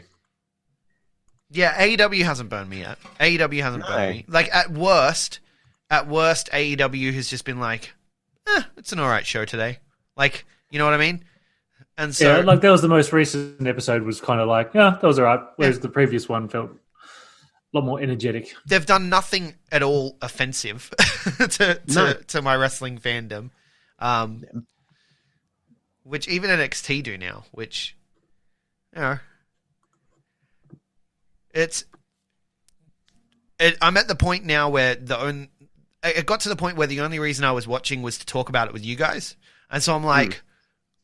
yeah, AEW hasn't burned me yet. AEW hasn't burned me. Like at worst, AEW has just been like, it's an alright show today. Like, you know what I mean? And so, yeah, like that was the most recent episode. Was kind of like, yeah, that was alright. Whereas the previous one felt a lot more energetic. They've done nothing at all offensive to my wrestling fandom. Which even NXT do now, which, you know, I'm at the point now where it got to the point where the only reason I was watching was to talk about it with you guys. And so I'm like,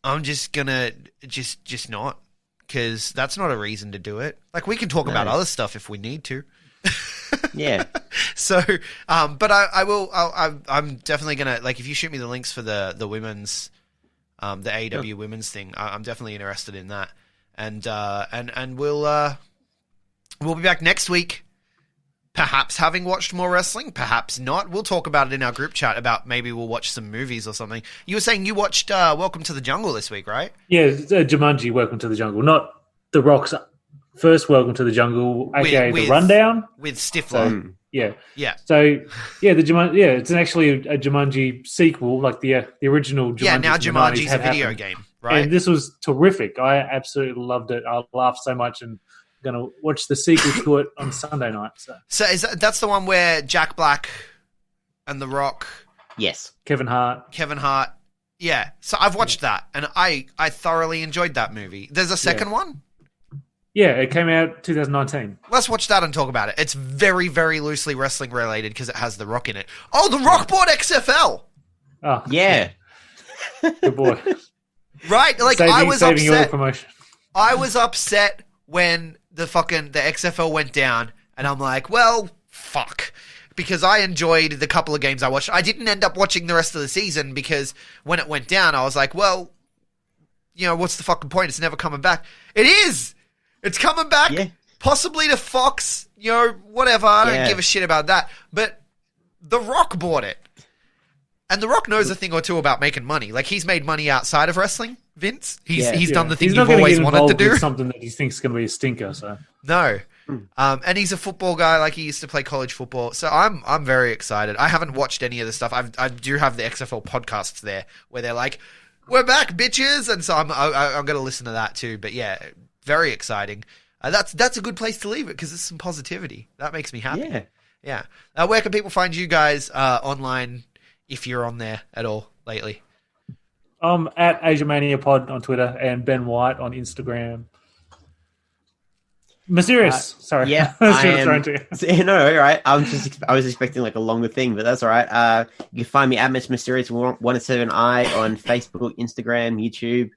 I'm just gonna just not, because that's not a reason to do it. Like we can talk about other stuff if we need to. yeah. So, but I will. I'm definitely gonna, like, if you shoot me the links for the women's, the AEW women's thing, I'm definitely interested in that. And we'll be back next week. Perhaps having watched more wrestling, perhaps not. We'll talk about it in our group chat about maybe we'll watch some movies or something. You were saying you watched Welcome to the Jungle this week, right? Yeah, Jumanji, Welcome to the Jungle, not The Rock's first Welcome to the Jungle, aka The Rundown with Stifler. So, yeah. So yeah, the Jumanji. Yeah, it's actually a Jumanji sequel, like the original Jumanji. Yeah, now Jumanji's a video game, right? And this was terrific. I absolutely loved it. I laughed so much, and Gonna watch the sequel to it on Sunday night. So That's the one where Jack Black and The Rock, Yes. Kevin Hart. Yeah, so I've watched that, and I thoroughly enjoyed that movie. There's a second one? Yeah, it came out 2019. Let's watch that and talk about it. It's very, very loosely wrestling related because it has The Rock in it. Oh, The Rock bought XFL! Oh, Yeah. good boy. Right? Like, saving, I was saving your upset. promotion. I was upset when the XFL went down, and I'm like, well, fuck. Because I enjoyed the couple of games I watched. I didn't end up watching the rest of the season because when it went down, I was like, well, what's the fucking point? It's never coming back. It is! It's coming back, possibly to Fox, whatever. I don't give a shit about that. But The Rock bought it. And The Rock knows a thing or two about making money. Like, he's made money outside of wrestling, Vince. He's done the thing you've always wanted to do. With something that he thinks is going to be a stinker, so. No. And he's a football guy, like he used to play college football. So I'm very excited. I haven't watched any of the stuff. I do have the XFL podcasts there where they're like, we're back, bitches. And so I'm going to listen to that too. But yeah, very exciting. That's a good place to leave it because it's some positivity. That makes me happy. Yeah. Where can people find you guys online if you're on there at all lately? At Asiamania Pod on Twitter and Ben White on Instagram. Mysterious. Sorry. Yeah. I should have thrown to you. No, all right. I was expecting like a longer thing, but that's all right. You can find me at Miss Mysterious 107i on Facebook, Instagram, YouTube.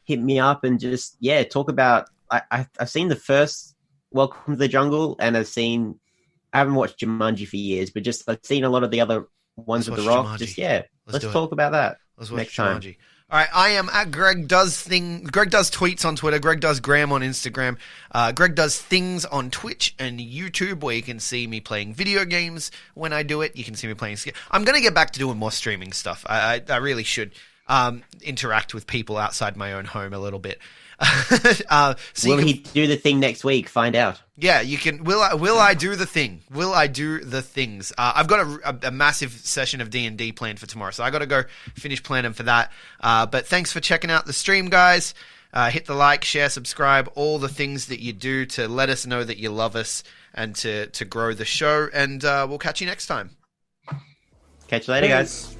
Hit me up and just talk about. I've seen the first Welcome to the Jungle, and I haven't watched Jumanji for years, but just I've seen a lot of the other ones with The Rock. Jumanji. Just let's talk about that. Let's watch next Jumanji. time. All right, I am at Greg Does tweets on Twitter. Greg Does Graham on Instagram. Greg Does Things on Twitch and YouTube, where you can see me playing video games when I do it. You can see me playing. I'm going to get back to doing more streaming stuff. I really should interact with people outside my own home a little bit. Will he do the thing next week? Find out. Yeah, you can. Will I do the thing? Will I do the things? I've got a massive session of D&D planned for tomorrow, so I got to go finish planning for that. But thanks for checking out the stream, guys. Hit the like, share, subscribe, all the things that you do to let us know that you love us and to grow the show. And we'll catch you next time. Catch you later, guys.